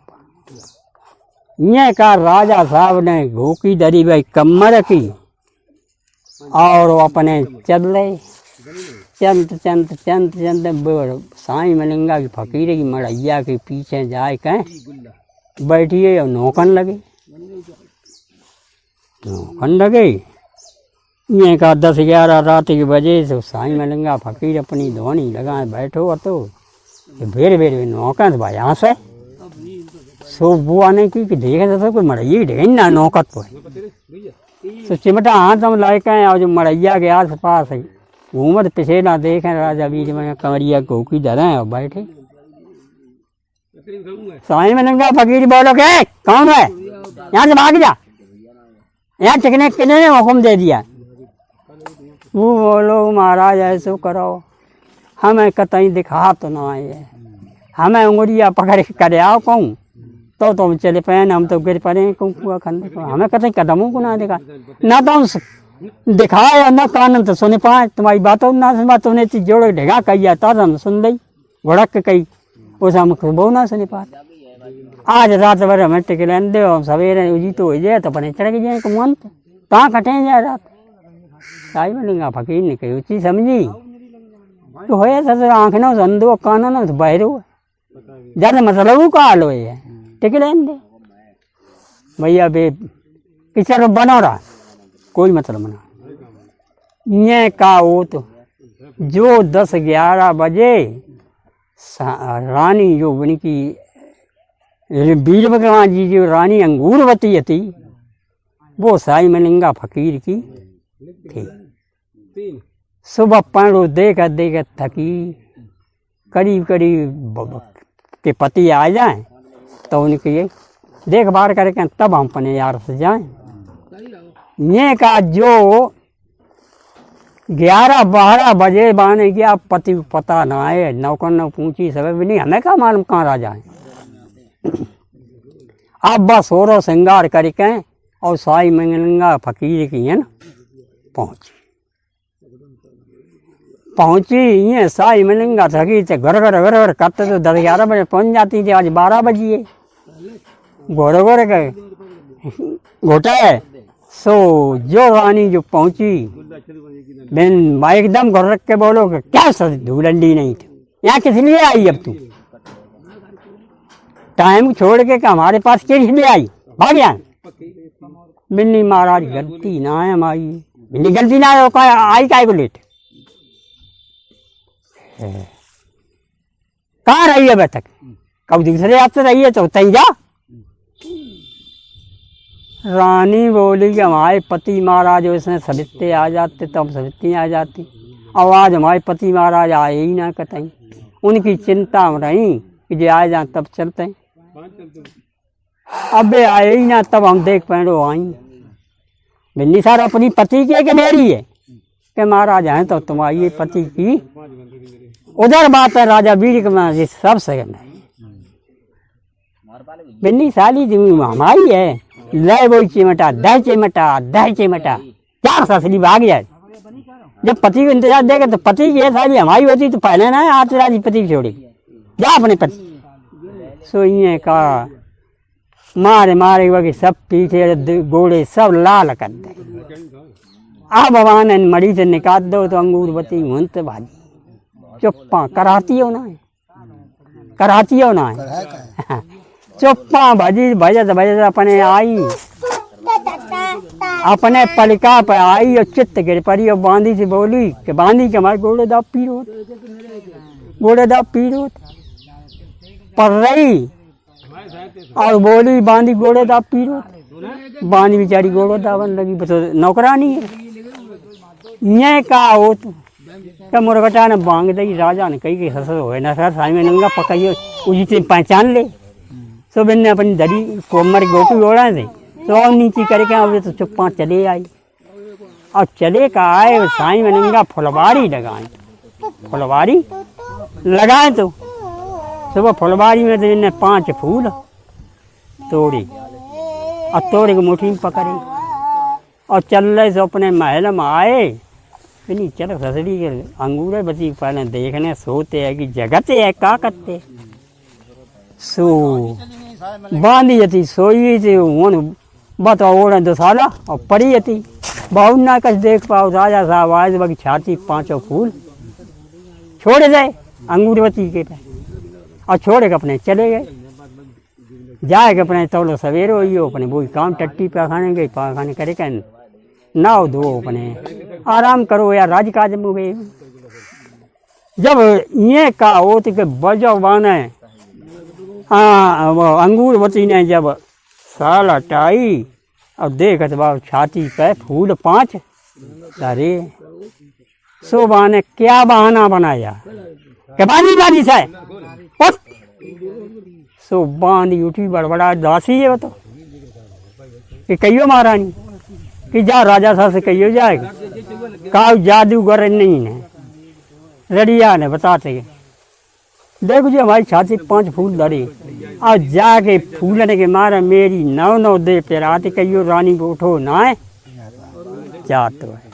ये कहा राजा साहब ने घोकी दरी भाई कमर की और वो अपने चले चंद साईं मलिंगा की फकीर की मड़ैया के पीछे जाए कहें बैठिए और नौकन लगे। ये कहा 10-11 रात के बजे से साईं मलिंगा फकीर अपनी धोनी लगाए बैठो तो भेड़ नौकन भाई यहाँ से सो बुआ ने की देखे तो कोई मड़ैया ढेन ना नौकत पर तो चिमटा हाथ हम लाए कहें और जो मड़ैया के आस पास है घूमत पिछे ना देखें राजा बीच में कमरिया घोकी धरे और बैठे। साईं मिलेंगा फकीर बोलो के कौन है, यहाँ से भाग जा, यहाँ टिकने किने ने हुक्म दे दिया। वो बोलो महाराज ऐसो करो, हमें कतई दिखा तो ना आए, हमें उंगलियाँ पकड़ के करे आओ कहूँ तो तुम चले पे, हम तो गिर पड़े कुआ खंडे को, हमें कतई कदमों को ना दिखा, ना तो दिखाए और ना कानन तो सुने पाए, तुम्हारी बातों ना सुन बात, तुमने जोड़ो ढेगा कही तब हम सुन ली, घुड़क कही उस हम वो ना सुने पाते। आज रात भर हमें टिक लेने दे, हम सवेरे उजी तो हो जाए तो अपने चढ़ जाए मन कहाँ कटे जाए रात। साई मिलेंगा फकीर ने कही उची समझी तो हो सर आँख ना संदो काना ना बहरो ज्यादा मतलब का हाल हो टिक लेने दे भैया बे किचन बनो रहा कोई मतलब ना ये का वो तो जो 10-11 बजे रानी जो उनकी वीर भगवान जी जो रानी अंगूरवती थी वो साई मिलेंगा फकीर की थी। सुबह पैरों देख थकी करीब के पति आ जाए तो उनकी देखभाल करके तब हम अपने यार से जाएं। ये का जो 11-12 बजे बाने गया पति पता ना आए, नौकर न पूछी सब भी नहीं, हमें क्या मालूम कहाँ राजा है। अब बस सोरो श्रृंगार करके और साई मिलेंगा फकीर की है ना पहुंची ये साई मिलेंगा थकी थे घर करते तो 10-11 बजे पहुंच जाती थी, आज 12 बजिए घोड़े गए घोटा है। सो जो रानी जो पहुंची बेन भाई एकदम घर रख के बोलो कि क्या सर धूलंडी नहीं थी, यहाँ किस लिए आई, अब तू टाइम छोड़ के हमारे पास किस लिए आई, भाग गया। बिन्नी महाराज गलती ना है हमारी, बिन्नी गलती ना है आई काय को लेट कहाँ रही है अब तक, कब दूसरे हफ्ते रही है तो तई जा। रानी बोली कि हमारे पति महाराज उसने सवित्ते आ जाते तब सवित्ती आ जाती, और आज हमारे पति महाराज आए ही ना कतई, उनकी चिंता में रही कि जो आ जाए तब चलते हैं, अब आए ही ना तब हम देख पैरो आई। बिन्नी सार अपनी पति के मेरी है कि महाराज हैं तो तुम्हारी पति की उधर बात है, राजा वीर के सब सगन है। बिन्नी साली हमारी है, लय वो चिमटा दह चिमटा क्या ससली भाग जाए। जब पति को इंतजार देगा तो पति की साली हमारी होती तो पहले ना आज राजी पति छोड़ी जा अपने पति। सो ये का मारे वही सब पीछे गोड़े सब लाल कर दे। अब भगवान मड़ी से निकाल दो तो अंगूरवती मुंत भाजी चुप्पा कराती हो ना चुप्पा भजी भजत अपने आई, अपने पलिका पर आई और चित्त गिर पड़ी और बांधी से बोली कि बांधी के हमारे गोड़े दाब पीरो पर रही और बोली बांधी गोड़े दाब पीरो, बांधी बेचारी गोड़े दाबन लगी, तो नौकरानी है। ये का हो तो क्या मुर्गटा ने बांग दी, राजा ने कही कि ससुर हो ना सर साई में नंगा पकाइए उसी पहचान ले। तो मैंने अपनी दरी कोमर गोटू ओढ़ा थे तो नीचे करके अब तो चुप्पा चले आई। और चले का आए साई में नंगा फुलवारी लगाए तो सुबह फुलवारी में तो इन्हें 5 फूल तोड़े और तोड़े को मुट्ठी में पकड़े और चल रहे से अपने महल में आए। नहीं चलो ससड़ी के अंगूरे बची पहले देखने सोते है कि जगते है का करते सो बांधी थी सोई थी बताओ ओढ़ 2 साल और पड़ी थी बहुत ना कच देख पाओ। राजा साहब आए बाकी छाती 5 फूल छोड़ जाए अंगूरवती के पे और छोड़ के अपने चले गए। जाए के अपने तौलो सवेरे हुई अपने वही काम टट्टी पाखाने गई, पाखाने करे क्या नाव धो अपने आराम करो यार राजकाज में गए। जब ये का होती के बजो बाने अंगूरवती ने जब साल हटाई और देखत बाब छाती पे फूल 5 अरे शोभा ने क्या बहाना बनाया कि बानी से सो बांधी उठी बड़बड़ा दासी है वो तो कि कहियो महारानी कि जा राजा साहब से कहियो जाएगा का जादूगर नहीं है रड़िया ने बताते देखो जी हमारी छाती 5 फूल धरे और जाके फूलने के मारे मेरी 9 दे पे रात कहियो रानी को उठो ना है जा तो है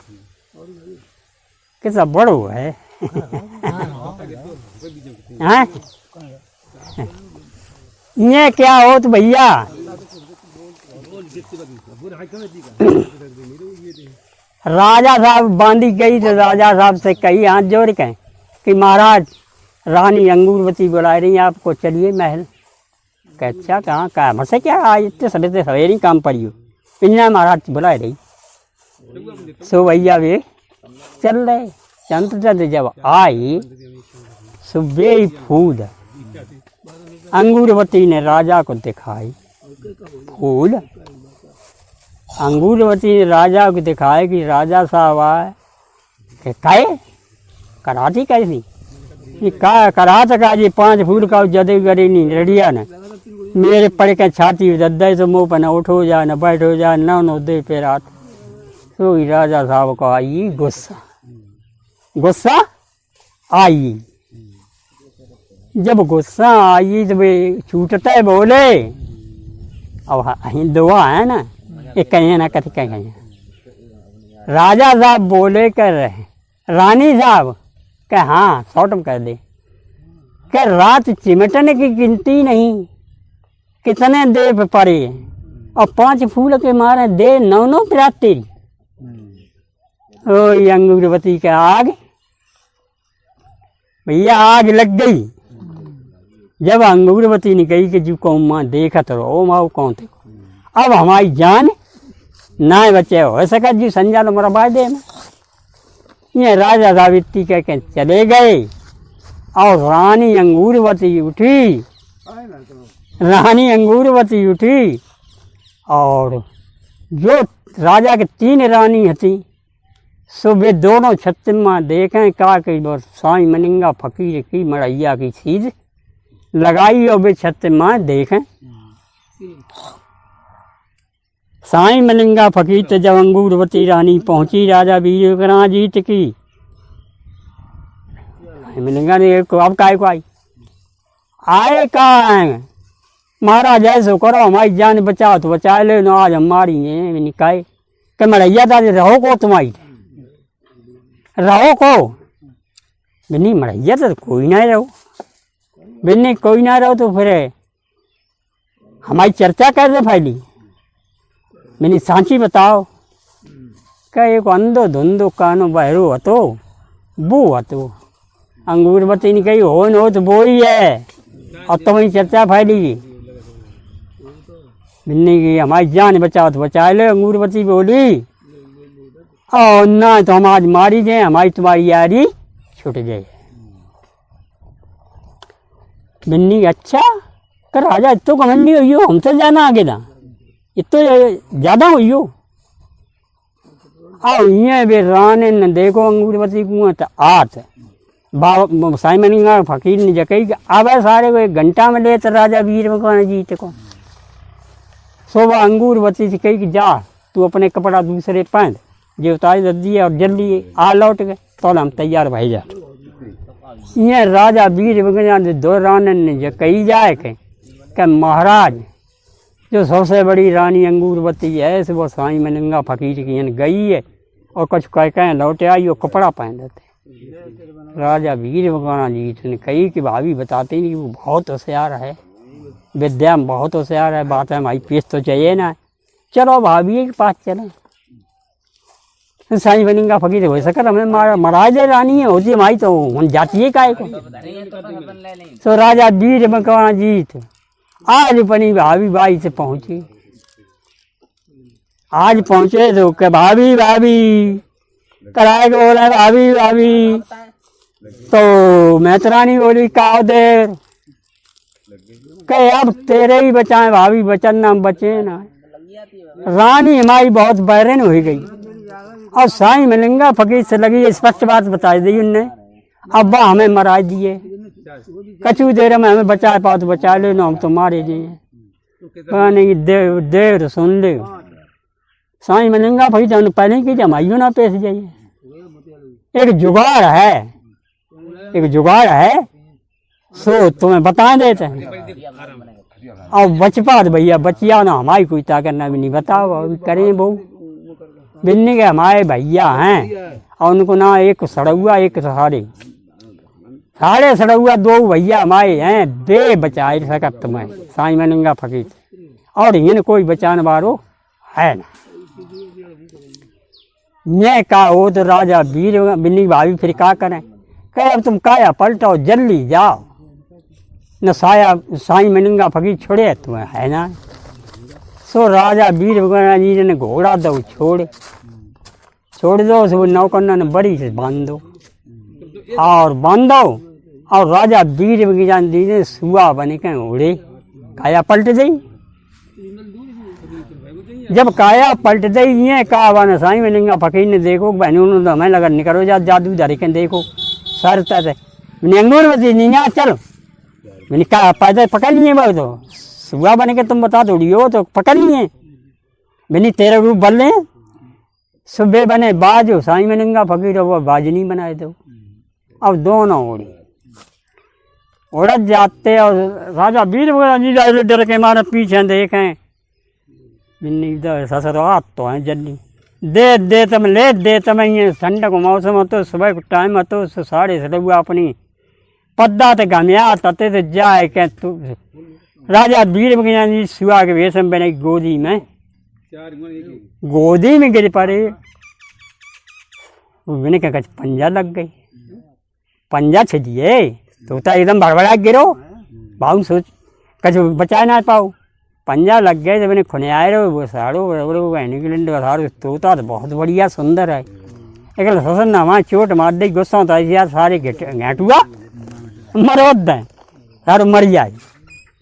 कैसा बड़ो है हैं ये क्या हो तो भैया राजा साहब बांधी गई तो राजा साहब से कही हाथ जोड़ के कि महाराज रानी अंगूरवती बुला रही आपको चलिए महल कह अच्छा कहाँ का हमसे क्या आज इतने सवेरे सवेरे काम पड़ी हो पिन्ना महाराज बुला रही सो भैया वे चल रहे चंद जब आई सुबह फूल अंगूरवती ने राजा को दिखाई फूल अंगूरवती ने राजा को दिखाए कि राजा साहब आए कि काहे कराती कैसी ये का करा सका जी 5 फूल का जदे गरी नहीं रेडिया ने मेरे पड़ के छाती दद्दे तो मुँह पर न उठो जा न बैठो जा 9 दे पे रात तो राजा साहब को आई गुस्सा आई जब गुस्सा आई तो वे छूटते बोले अब हिंदुआ है ना ये कहीं ना कहीं कहीं राजा साहब बोले कर रहे रानी साहब कह हाँ शॉर्ट में कर दे क्या रात चिमटने की गिनती नहीं कितने दे पे पड़े और 5 फूल के मारे दे 9 रात तेरी ओ अंगूरवती के आग भैया आग लग गई जब अंगूरवती ने कही कि जी कौन माँ देखत रहो माँ कौन थे अब हमारी जान ना बचे हो सका जी संजाल मरवा दे में ये राजा सावित्री कह के चले गए और रानी अंगूरवती उठी और जो राजा के 3 रानी थी सो वे दोनों छत्तीमा देखें का कि साईं मनिंगा फकीर की मड़ैया की चीज लगाई और वे छत्तीमा देखें साईं मलिंगा फकीर तो जब अंगूरवती रानी पहुंची राजा वीरविक्रमाजीत की मलिंगा ने अब काय को आई आए कहा महाराज ऐसो करो हमारी जान बचाओ तो बचा ले ना आज हमारी निकाय कि मड़ैया था रहो को तुम्हारी रहो को बिन्नी मड़ैया तो कोई ना रहो बिन्नी कोई ना रहो तो फिर हमारी चर्चा कैसे फैली मैंने सांची बताओ क्या एक अंधो धुंधो कानो बहरो हतो वो हतो अंगूरवती ने कही हो न हो तो वो ही है और तुम्हारी चर्चा फैली बिन्नी की हमारी जान बचाओ तो बचा ले अंगूरवती बोली और ना तो हम आज मारी जाए हमारी तुम्हारी यारी छूट जाए बिन्नी अच्छा कर राजा इतो कमंडी हुई हो हमसे जाना आगे ना इतो ज़्यादा हुई हो आओ ये बे राने न देखो अंगूरवती कुआं तो आत साईं मलिंगा फकीर ने जकई अब सारे को 1 घंटा में ले तो राजा वीरविक्रमाजीत को शोभा अंगूरवती से कही कि जा तू अपने कपड़ा दूसरे पहन जो उतार दे दिए और जल्दी आ लौट गए तो हम तैयार भाई जा ये राजा वीरविक्रमाजीत 2 रानन ने जकई जाए कि महाराज जो सबसे बड़ी रानी अंगूरवती है वो साईं मलिंगा फकीर की गई है और कुछ कह लौटे आई और कपड़ा पहन देते राजा वीरविक्रमाजीत ने कही कि भाभी बताते नहीं वो बहुत होशियार है विद्या में बहुत होशियार है बात है हमारी पेश तो चाहिए ना चलो भाभी के पास चले साईं मलिंगा फकीर हो सका हमें महाराज रानी है होती हमारी तो हम जाती है काय को तो राजा वीरविक्रमाजीत आज अपनी भाभी बाई से पहुंची आज पहुंचे तो के भाभी कराए को बोला भाभी तो मैतरानी बोली का देर कहे अब तेरे ही बचाए भाभी बचन ना बचे ना रानी हमारी बहुत बैरन हो गई और साईं मलिंगा फकीर से लगी स्पष्ट बात बता दी उनने अब हमें मरा दिए कछु देर में हमें बचा पाओ तो बचा ले, ना हम तो मारे जाइए। कहने की देर सुन ले साईं मिलेंगा भाई, जान पहले की जमाइयो ना पेश जाइए। एक जुगाड़ है, एक जुगाड़ है, सो तुम्हें बता देते हैं। और बचपा भैया बचिया ना हमारी कोई ताकत ना भी नहीं, बताओ अभी करें वो बिन्नी के हमारे भैया हैं और उनको ना एक सड़ुआ एक सारे सड़ुआ दो भैया हमारे हैं, दे बचाए सकत तुम्हें साईं मिलेंगा फकीर, और इन्हें कोई बचाने वालो है ना। ये का हो तो राजा वीर बिन्नी भाभी फिर क्या करें, कहे अब तुम काया पलटो जल्दी जाओ न साईं मिलेंगा फकीर छोड़े तुम्हें, है ना। सो राजा वीर जी ने घोड़ा दो छोड़ दो, सो नौकन्ना ने बड़ी से बांध दो और बांधो, और राजा वीर जी ने सुआ बने के घोड़े काया पलट गई। जब काया पलट गई ये कहा बना साईं मिलेंगा फकीर ने, देखो बहनों ने हमें लगा निकलो जा जादू धरे के देखो सर तक अंगूर में नहीं चलो, मैंने कहा पैदल पकड़ लिए भाई, तो सुबह बने के तुम बता दो हो तो पकड़ लिए। मैंने तेरा रूप बदले सुबह बने बाजो साईं मिलेंगा फकीर, वो बाज नहीं बनाए दो। अब दोनों उड़त जाते और राजा वीर जी डर के मारे पीछे देखें, ससुरात तो है जल्दी दे तम ले दे तम, ये ठंडक मौसम हो तो सुबह को टाइम हो तो साढ़े सड़ुआ अपनी पद्दा ते गमिया तते तो जाए के तू राजा वीर जी सुआ के वेशम बने गोदी में गिर पड़े। मैंने क्या पंजा लग गई, पंजा छिड़िए तो एकदम भड़बड़ा गिरो बाबू, सोच कछ बचा ना पाओ, पंजा लग गए तो मैंने खुने आए रहो वो साड़ो बहनी तोता तो बहुत बढ़िया सुंदर है, एक ससन ना वहाँ चोट मार दे गुस्सा होता है यार, सारे घेटुआ मरोद दें सारो मर जाए।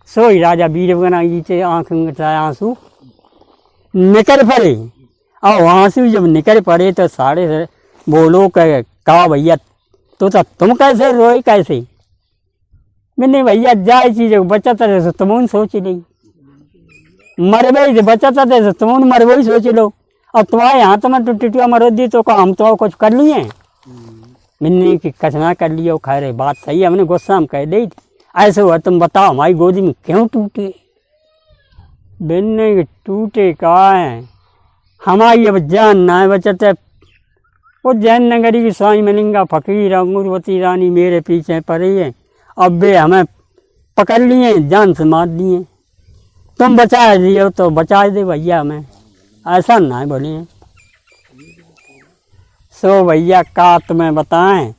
सोई राजा वीर जी से आँख में आंसू निकल पड़े, और आंसू जब निकल पड़े तो सारे बोलो कहा भैया तो तुम कैसे रोए कैसे, मैंने भैया जाए चीज बचत है तुम सोच ली, मर गई बचत है तुम मर वही सोच लो, और तुम्हारे हाथ में टुटिया मरो दी तो हम तो कुछ कर लिए, मैंने कि कचना कर लिया खैर बात सही है, हमने गुस्सा में कह दी ऐसे हुआ तुम बताओ हमारी गोदी में क्यों टूटे। बिन्ने टूटे कहा है हमारी अब जान ना है बचत है, वो जैन नगरी की साईं मिलेंगा फकीर अंगूरवती रानी मेरे पीछे पड़ी है, अब वे हमें पकड़ लिए जान से मार दिए, तुम बचा दिए तो बचा दे भैया हमें, ऐसा ना है बोलिए। सो भैया का तुम्हें बताएं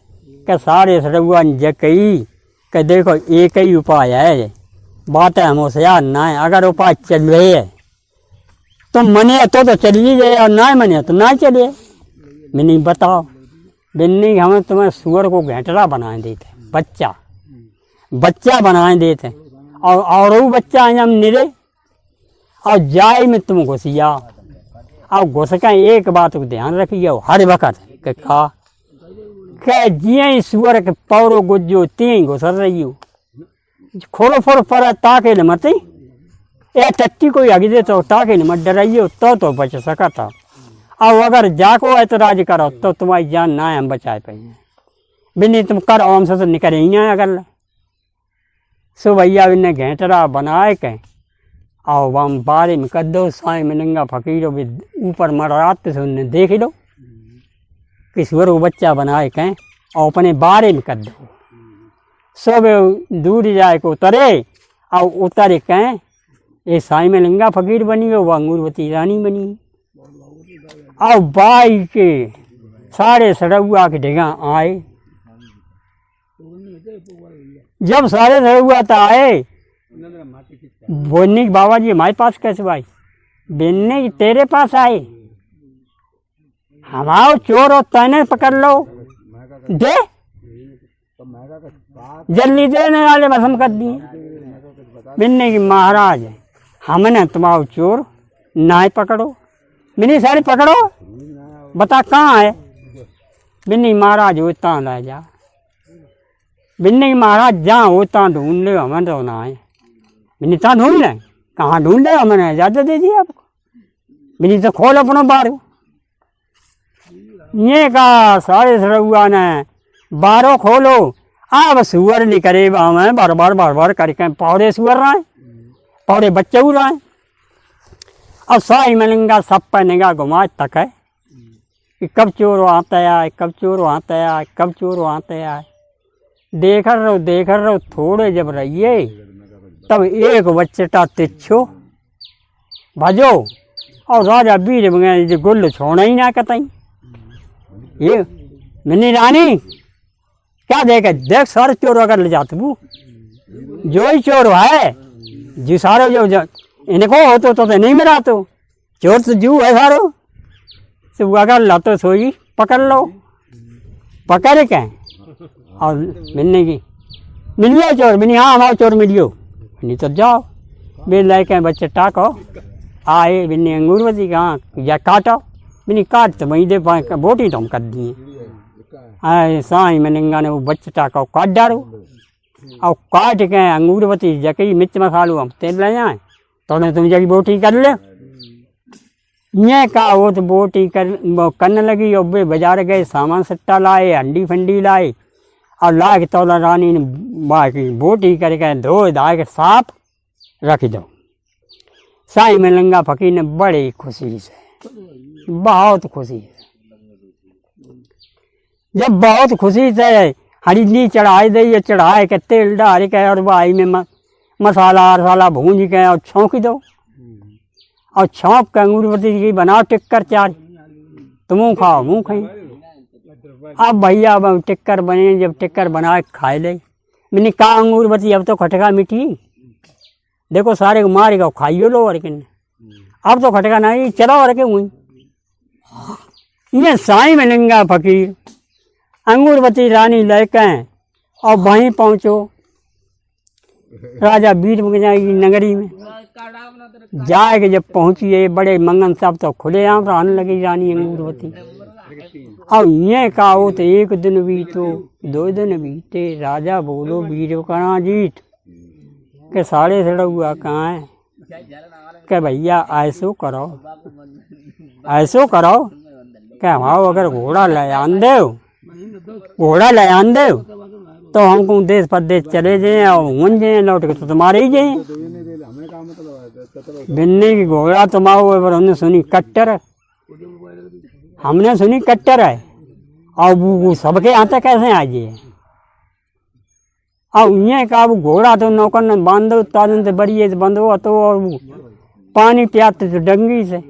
कि सारे सड़ुआ जकई कि देखो एक ही उपाय है, बात है हम होशियार ना है, अगर उपाय चल रही है तो मने तो चलिए जाए और ना मने तो ना चलिए। मैंने बताओ बिन्नी हमें तुम्हें सुअर को घेंटरा बनाए देते, बच्चा बनाए देते, और वो बच्चा हम निरे और जाए में तुम घुसिया, और घुस के एक बात को ध्यान रखिए हर वक्त के खा के जिये सुअर के पौरो गुज्जो तीन घुसर रही हो, खोलो फोड़ पर ताके न मत ए टट्टी कोई आगे दे तो ताके न मत डराइयो तो बच सका था, और अगर जाको है तो राज करो तो तुम्हारी जान ना है हम बचाए पाए, बिन्नी तुम कर आम से तो निकल ही है अगर। सो भैया इन्हें घेंटरा बनाए के और वम बारे में कर दो, साईं मिलेंगा फकीर भी ऊपर मरात से उन्हें देख लो कि सुअर को बच्चा बनाए के और अपने बारे में कर दो, सब दूर जाए को उतरे और उतर के ये साईं मिलेंगा फकीर बनी हो, वह अंगूरवती रानी बनी, और बाई के सारे सड़ुआ के ढेगा आए, जब सारे सड़ुआ तो आए बोलने बाबा जी हमारे पास कैसे भाई, बिन्ने तेरे पास आए, हमारा चोर हो तने पकड़ लो दे, जल्दी देने वाले भस्म कर दिए। बिन्ने की महाराज हमने तुम्हारा चोर ना पकड़ो, बिन्नी सारे पकड़ो बता कहाँ है, बिन्नी महाराज वो इतना ला जा बिन्नी महाराज जहाँ होता ढूंढ ले, हमें तो ना है। बिन्नी ता ढूंढ लें, कहाँ ढूंढ ले, हमने इजाजत दे दी आपको। बिन्नी तो खोल अपना बारो। ये कहा सारे सड़ुआ ने बारो खोलो, अब सुअर नहीं करे हमें बार बार करके पौधे सुअर रहे, पौधे बच्चे उड़ रहे। अब साई मलिंगा सब पर निगाह घुमा तक है कि कब चोर आता है, कब चोर आता है, कब चोर आता है। देख रहो थोड़े जब रहिए तब एक बच्चटा तिच्छो भजो और राजा वीर जो गुल्ल छोड़ा ही ना कतई। ये मिनी रानी क्या देख सारे चोर अगर ले जाते वो जो ही चोर है जी सारे जो इनको हो तो नहीं मिला तो चोर तो जू है सारो से अगर लातो सोई पकड़ लो, पकड़ के और मिलने की मिल गया चोर। मिनी हाँ हमारा चोर मिलियो। नहीं तो जाओ बिन लेके बच्चे टाको आए बिन्नी अंगूरवती कहाँ या काटो। बिन्नी काट तो वहीं दे पाए बोटी तो हम कर दिए। आए साई मलिंगा ने वो बच्चे टाको काट डालो और काट के अंगूरवती जकी मिर्च मसालू हम तेल ले जाए तो तुम जगी बोटी कर ले। ये कहा वो तो बोटी करने लगी और वे बाजार गए सामान सट्टा लाए, हंडी फंडी लाए और ला के तौला रानी ने बाकी बोटी करके धो धा के साफ रख दो। साई मलिंगा फकीर ने बड़ी खुशी से, बहुत खुशी से, जब बहुत खुशी से हरिनी चढ़ाई दी, चढ़ाए के तेल डाल के और भाई में मसाला वसाला भूंज के और छौंक दो और छौंक के अंगूरवती की बनाओ टिक्कर चार, तुम खाओ मुँह खाई। अब भैया अब टिक्कर बने, जब टिक्कर बना के खाए ले। मैंने कहा अंगूरवती अब तो खटका मिट्टी देखो सारे को मार के खाइयो लो और किन अब तो खटका नहीं चलो और के हुई। ये साई मलिंगा फकीर अंगूरवती रानी लेके और वहीं पहुँचो राजा वीर की नगरी में। जाके जब पहुँचिए बड़े मंगन सब तो खुले आम रहने लगी रानी अंगूरवती। और ये कहो तो एक दिन बीतो, दो दिन बीते, राजा बोलो वीर कहाँ जीत के साढ़े सड़ुआ कहाँ है के भैया ऐसो करो कि हमारो अगर घोड़ा ले आन दे, तो हमको देश परदेश चले जाए और उन जाए लौट के तो तुम्हारे ही जाए। बिन्नी की घोड़ा तुम्हारो पर हमने सुनी कट्टर है और वो सबके यहाँ तक कैसे आ जाए। और ये कहा वो घोड़ा तो नौकर ने बांधो ताजन से बड़ी से बंधो तो और वो पानी पियाते तो डंगी से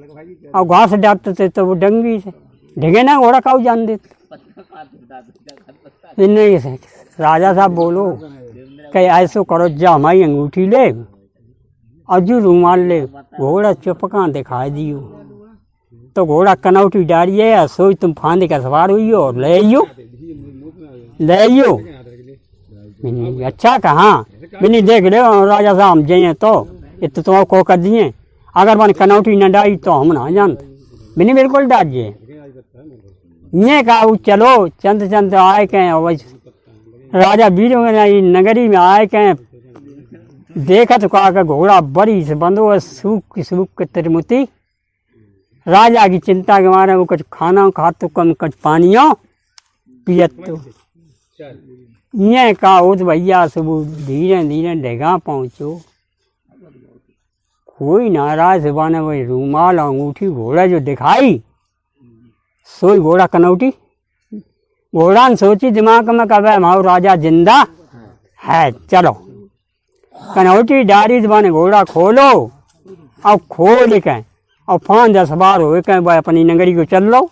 और घास डालते थे तो वो डंगी से ढेगे ना घोड़ा काऊ जान देते। राजा साहब बोलो कि ऐसो करो जा हमारी अंगूठी ले और जो रुमाल ले, घोड़ा चुपका दिखा दियो तो घोड़ा कनौटी डालिए सोई तुम फांदे का सवार हुई और ले आइयो। अच्छा कहाँ बिनी देख ले राजा साहब हम जाइए तो इत तो को कर दिए, अगर मैंने कनौटी न डाली तो हम ना जानते। बिनी बिल्कुल डालिए। ये कहा चलो चंद आए के राजा वीर नगरी में आए के देखा तो कहा घोड़ा बड़ी से बंदो सूख के तिरमुती। राजा की चिंता के मारे वो कुछ खाना खातो कम कुछ पानियों पियत तो। ये कहा उस भैया से वो धीरे धीरे डेगा पहुँचो। कोई नाराज से बाने वही रूमाल अंगूठी घोड़ा जो दिखाई सोई घोड़ा कनौटी। घोड़ा ने सोची दिमाग में कब हमारा राजा जिंदा है, चलो कनौटी डारी बाने घोड़ा खोलो और खोल के और 5-10 बार हो के अपनी नगरी को चल लो।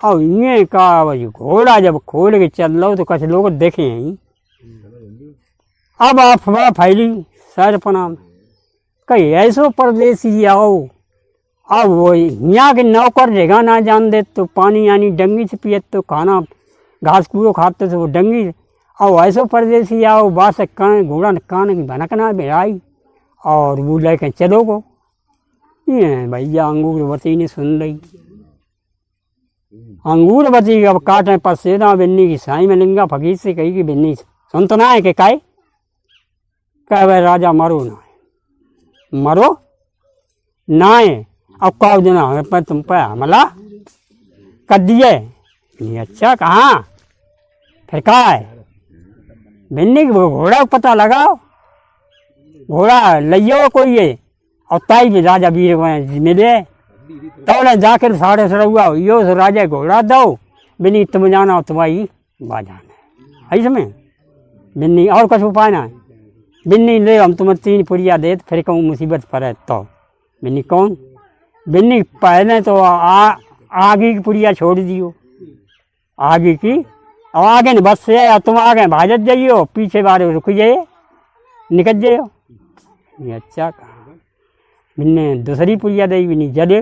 और ये कहा भाई घोड़ा जब खोल के चल लो तो कुछ लोग देखे हैं। अब अफवाह फैली सर पनाम कहीं ऐसो परदेसी आओ, अब वो यहाँ के नौकर जगह ना जान दे तो पानी यानी डंगी से पियत तो खाना घास कूड़ो खाते तो वो डंगी। और ऐसो परदेसी आओ बास कान घोड़ा कान की भनकना भिड़ाई और वो लेके चलो को। ये भैया अंगूरवती ने सुन ली। अंगूरवती अब काटे पसेना बिन्नी की साई मलिंगा फकीर से कही कि बिन्नी सुन तो ना है कि काहे कह भाई राजा मरो ना मरो ना है अब कहो देना पर तुम पे हमला कर दिए। नहीं अच्छा कहाँ फिर कहा है भिन्नी घोड़ा को पता लगाओ घोड़ा लियो कोई है और ताई भी राजा वीर मिले तो जाकर साढ़े सड़ुआ यो राजा घोड़ा दो बिन्नी तुम जाना तुम्हारी बाजाना है समय बिन्नी और कुछ उपाय ना बिन्नी ले हम तुम्हें 3 पुड़िया दे फिर कहूँ मुसीबत पर है तो बिन्नी कौन बिन्नी पहले तो आगे की पुड़िया छोड़ दियो आगे की और आगे बस से तुम आगे भाजत जाइयो पीछे बारे रुक जाइए निकल जाइयो। अच्छा कहा बिन्ने दूसरी पुड़िया दे बिन्नी जले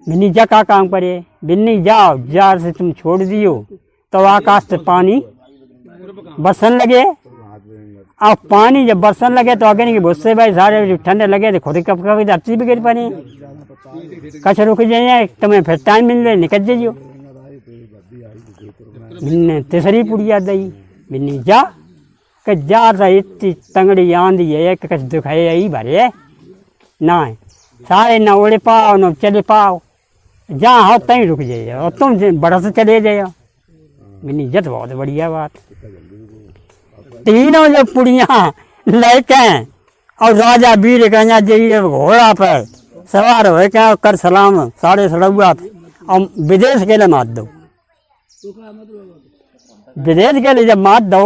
बिन्नी जा का काम करे बिन्नी जाओ जार से तुम छोड़ दियो तो आकाश से पानी बरसन लगे अब पानी जब बरसन लगे तो आगे नहीं भुस्से भाई सारे ठंडे लगे तो खुद कब कभी धरती भी गिर पानी कछ रुक जाइए तुम्हें फिर टाइम मिल जाए निकल जाइयो। बिन्ने तीसरी पुड़िया दई बिन्नी जा कि जार सा इतनी तंगड़ी आंधी है एक कछ दुखाए यही भरे ना है सारे न उड़े पाओ न चले पाओ जहाँ हो तहीं रुक जाइए और तुम बरस चले जाइए। बिन्नी जत बहुत बढ़िया बात तीनों जो पुड़िया लेके और राजा वीर कन्या जी घोड़ा पर सवार हो क्या कर सलाम साढ़े सड़ुआ पे और विदेश के लिए मात दो विदेश के लिए जब मात दो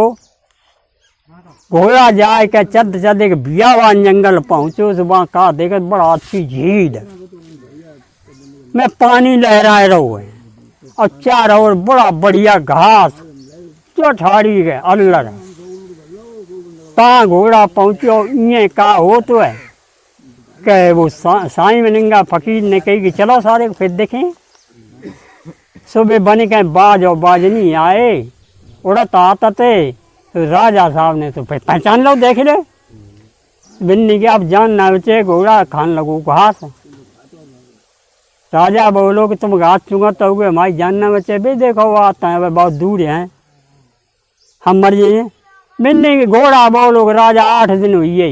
घोड़ा जाए के चद चद एक बियावान जंगल पहुंचो सुबह का देखो बड़ा अच्छी झील में पानी लहराए रहो है और चारों ओर बड़ा बढ़िया घास चौठाड़ी के अल्लर कहाँ घोड़ा पहुंचो ये का हो तो है कि वो साईं मनिंगा फकीर ने कही कि चलो सारे फिर देखें सुबह बने के बाज और बाजनी आए उड़त आता थे तो राजा साहब ने तो फिर पहचान लो देख ले बिन्नी के अब जान ना बचे घोड़ा खान लगो घास राजा बोलो कि तुम घास चुंगा तो हमारी जान ना बचे भी देखो आता है बहुत दूर है हम मर जाइए बिन्नी के घोड़ा बोलो राजा 8 दिन हुई है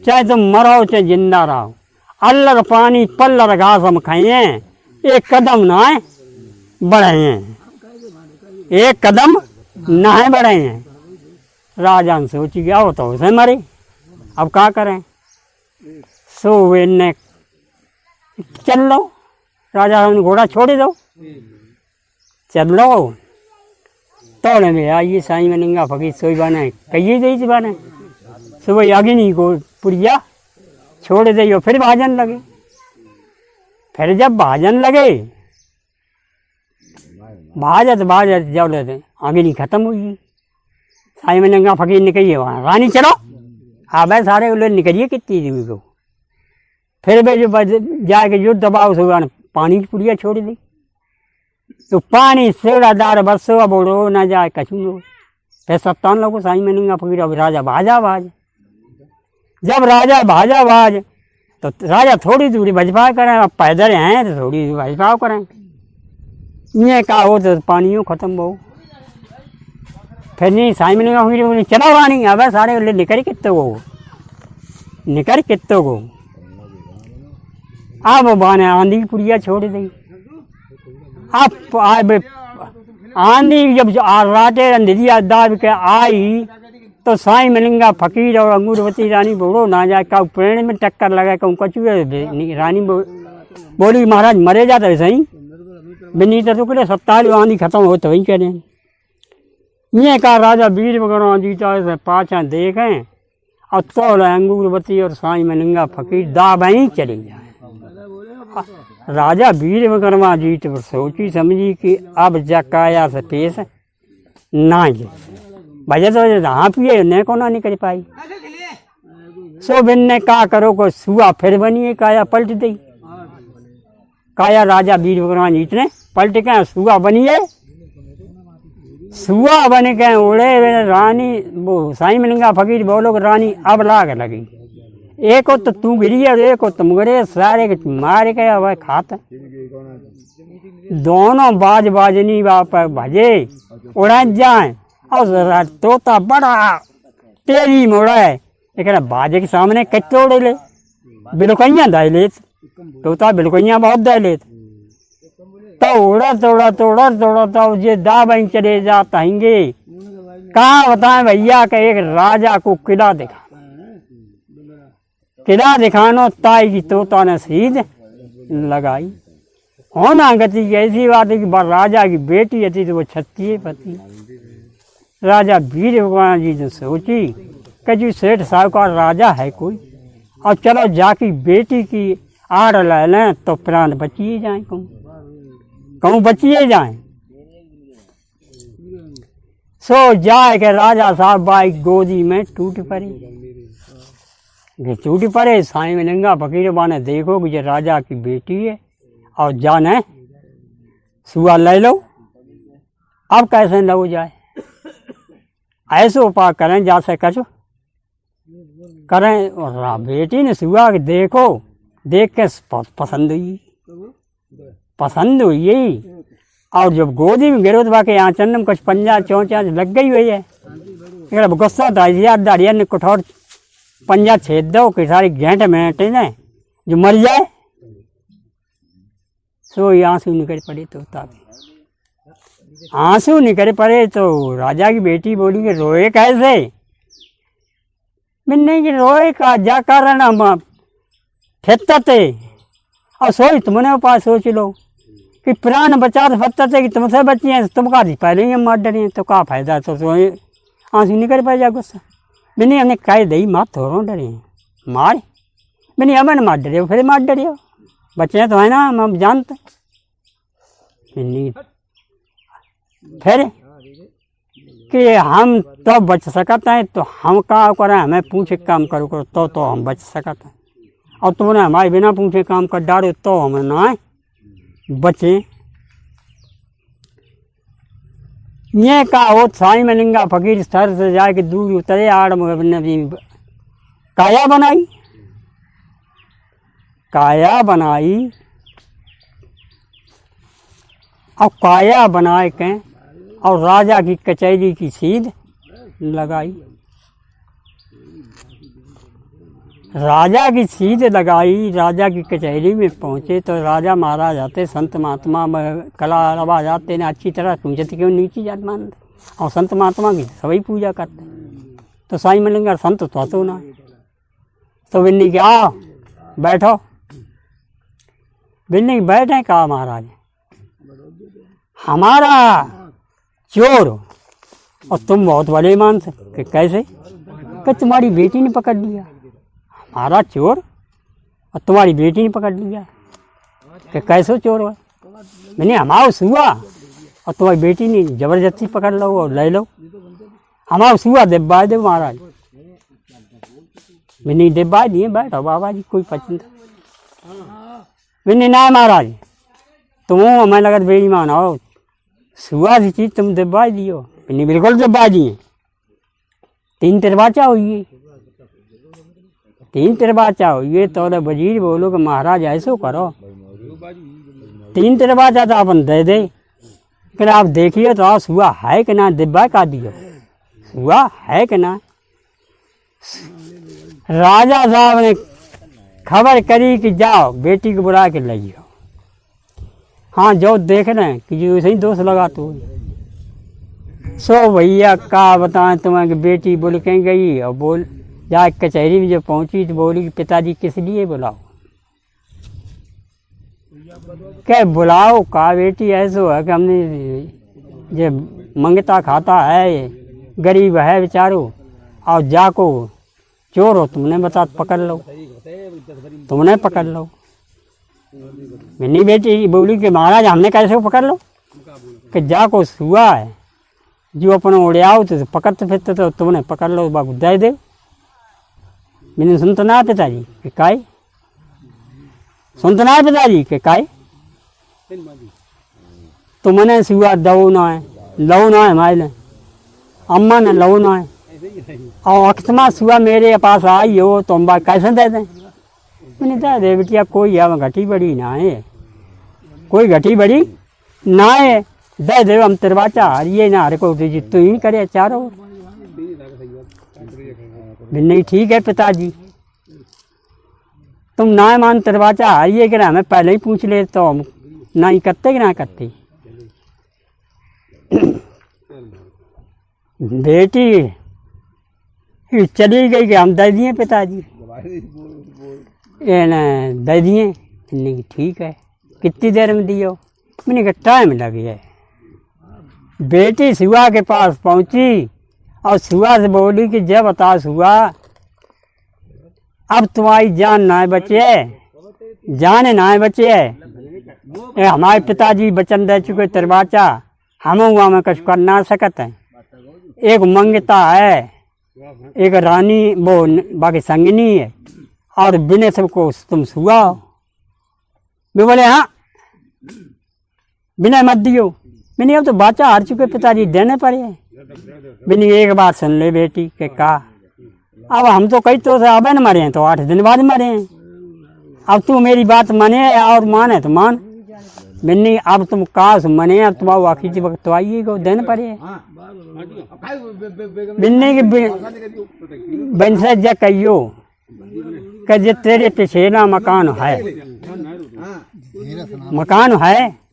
चाहे तुम मरो चाहे जिंदा रहो अल्लर पानी पल्लर घास हम खाइए एक कदम ना है बढ़े हैं एक कदम ना है बढ़े हैं। राजा ने सोची गया हो तो उसे मरे अब क्या करें सो वे ने चल लो राजा ने घोड़ा छोड़ दो चल लो तोड़े में आइए साईं मनिंगा फकीर सोई बने कहिए गई थी बने सुबह अग्नि को पुड़िया छोड़ दे फिर भाजन लगे फिर जब भाजन लगे भाजत भाजत जब लेते अग्नि खत्म हुई साईं मनिंगा फकीर ने कही वहाँ रानी चलो हाँ भाई सारे लोग निकलिए कितनी देवी को फिर वे जो जाके युद्ध दबाव से पानी की पुड़िया छोड़ दी तो पानी सेड़ादार बरसो अब उड़ो ना जाए कछू लो फिर 57 लोगों साईं मनिंगा फकीर अब राजा भाजा भाज जब राजा भाजा भाज तो राजा थोड़ी दूरी भजपा करें अब पैदल हैं तो थोड़ी दूरी भजपाव करें ये का हो तो पानियों खत्म हो फिर नहीं साईं मनिंगा फकीर चलो रानी अब सारे निकल कितने को अब बाने आंधी की पुड़िया छोड़ दी अब आंधी जब राटे अंधेरिया दाब के आई तो साईं मनिंगा फकीर और अंगूरवती रानी बोलो ना जाए का पेड़ में टक्कर लगा कहूँ कचुए रानी बोली महाराज मरे जाते सही बिन्नी तो टुकड़े 47 आंधी खत्म हो तो वही करें ये कहा राजा वीर वगैरह जीता से पाछा देखें और तो अंगूरवती और साईं मनिंगा फकीर दाब ही चली जाए। राजा वीर विक्रमा जीत पर सोची समझी कि अब जकाया से पेश ना जे भजे तो जहाँ पिए ने को ना निकल पाई सो बिन ने कहा करो को सुआ फिर बनिए काया पलट दी काया राजा वीर विक्रमा जीत ने पलट के सुआ बनिए सुआ बन के उड़े रानी वो साईं मनिंगा फकीर बोलो रानी अब लाग लगी एक तो तू गिरी और एक तुम गिरे सारे के मारे के अब खात दोनों बाज बाजनी बाप भजे उड़ा जाए और तोता बड़ा तेरी मोड़ा है एक बाजे के सामने कच्चोड़े ले बिलकैया दाई ले तोता बिलकैया बहुत दाई ले तो उड़ा ये दा बन चले जाता हैंगे। कहाँ बताएं भैया कि एक राजा को किला दिखानो ताई की तोता ने सीध लगाई। होना गति ऐसी बात है कि राजा की बेटी थी तो वो 36 पति। राजा वीर भगवान जी ने सोची कि जी सेठ साहूकार राजा है कोई और चलो जाकी बेटी की आड़ ले लें तो प्राण बचिए जाए कहूँ बचिए जाए। सो जाए के राजा साहब बाई गोदी में टूट पड़े साईं नंगा फकीर बाने देखो कि ये राजा की बेटी है और जाने सुआ ले लो। अब कैसे लो जाए ऐसे उपाय करें जा से करो करें। और बेटी ने सुआ के देखो देख के पसंद हुई और जब गोदी में गिरो तो बाकी आंचन में कुछ पंजा चौंचा लग गई हुई है। गुस्सा दाड़िया ने कठोर पंजा छेद दो कि सारी घेंट में ने जो मर जाए। सो आंसू निकल पड़े तोता आंसू निकल पड़े तो राजा की बेटी बोली कि रोए कैसे। मैंने कि रोए का जा कारण हम फेंकते और सोच तुमने उपाय सोच लो कि प्राण बचा तो फटते कि तुमसे बची हैं तुम का पहले ही मार डरी तो का फायदा। तो आंसू निकल पड़ जा गुस्सा मैंने हमने कह दई मार थोड़ो डरे मार मैंने हमें मार डरे फिर मार डरे बच्चे तो है ना हम जानते फिर कि हम तो बच सकते हैं तो हम का करें हमें पूछे काम करो तो हम बच सकते हैं और तुमने हमारे बिना पूछे काम कर डालो तो हम ना बचे। ये का हो साईं मलिंगा फकीर सर से जाके दूर उतरे आड़ में काया बनाई और काया बनाए के और राजा की कचहरी की सीध लगाई। राजा की सीध लगाई राजा की कचहरी में पहुँचे तो राजा महाराज आते संत महात्मा कला रवा जाते ने अच्छी तरह पूछते क्यों नीची जात मानते और संत महात्मा की सभी पूजा करते। तो साईं मलिंगा संत तो ना तो बिन्नी के आओ बैठो बिन्नी बैठे कहा महाराज हमारा चोर और तुम बहुत बड़े मान से कि कैसे कि तुम्हारी बेटी ने पकड़ लिया। हमारा चोर और तुम्हारी बेटी ने पकड़ लिया कि कैसे चोर है। मैंने हमारा सुआ और तुम्हारी बेटी ने जबरदस्ती पकड़ लो और ले लो। हमारा सुआ दिब्बा दे महाराज मैंने दिब्बा दिए बैठो बाबा जी कोई पसंद मैंने ना महाराज तुम हमें लगत बेईमान हो सुआ सी चीज तुम दिब्बा दियो मैंने बिल्कुल दिब्बा दिए। 3 तिरबाचा हुई 3 तिरबाचा हुई तो वजीर बोलो कि महाराज ऐसो करो 3 तिरबाचा तो अपन दे दे फिर आप देखिए तो सुआ है कि ना दिब्बा का दियो सुआ है कि ना। राजा साहब ने खबर करी कि जाओ बेटी को बुला के ले जाओ। हाँ जो देख रहे हैं कि जो सही दोष लगा तो सो भैया का बताएं तुम्हें बेटी बोल के गई और बोल जा कचहरी में जो पहुंची तो बोली कि पिताजी किस लिए बुलाओ क्या बुलाओ का बेटी ऐसो है कि हमने ये मंगता खाता है गरीब है बेचारो और जाको चोर हो तुमने बता पकड़ लो तुमने पकड़ लो। मैंने बेटी बोली कि महाराज हमने कैसे पकड़ लो कि जाको सुआ है जो अपना उड़ाओ तो पकड़ते फिरते तो तुमने पकड़ लो बाबू दे दे। मैंने सुनता ना पिताजी कि काय सुनता ना पिताजी कि काय तुमने सुआ दो ना है लो ना है हमारे अम्मा ने लो ना है और अक्समा सुआ मेरे पास आई हो तो हम बात कैसे दे दें। मैंने दे दे बेटिया कोई है घटी बड़ी ना है कोई घटी बड़ी ना है दे दे हम तिरवाचा हरिये ना हर को तुझी तू ही करे चारों। नहीं ठीक है पिताजी, तुम ना मान तिरवाचा हरिये कि हमें पहले ही पूछ ले तो हम ना ही करते कि ना करते। बेटी चली गई कि हम दे दिए पिताजी, ये न दे दिए। नहीं ठीक है, कितनी देर में दियो? मैंने कहा टाइम लग गया। बेटी सुआ के पास पहुंची और सुआ से बोली कि जब बता सुआ, अब तुम्हारी जान ना बचे, जान ना बचे। हमारे पिताजी वचन दे चुके तिरवाचा, हम हुआ में कुछ कर ना सकते हैं। एक मंगता है, एक रानी वो बाकी संगनी है, और बिना सबको तुम सुआओ। वे बोले हाँ बिना मत दियो। मैंने अब तो बाचा हार चुके पिताजी, देने पड़े। मैंने एक बात सुन ले बेटी के कहा, अब हम तो कई तो से अब न मरे हैं तो 8 दिन बाद मरे हैं, अब तू मेरी बात माने और माने तो मान। मैंने अब तुम कहा मने, अब तुम आखिरी वक्त तो आइए को देने पड़े। बिन्ने के बन से जा कहियो कि जे तेरे पीछे ना मकान है, मकान है,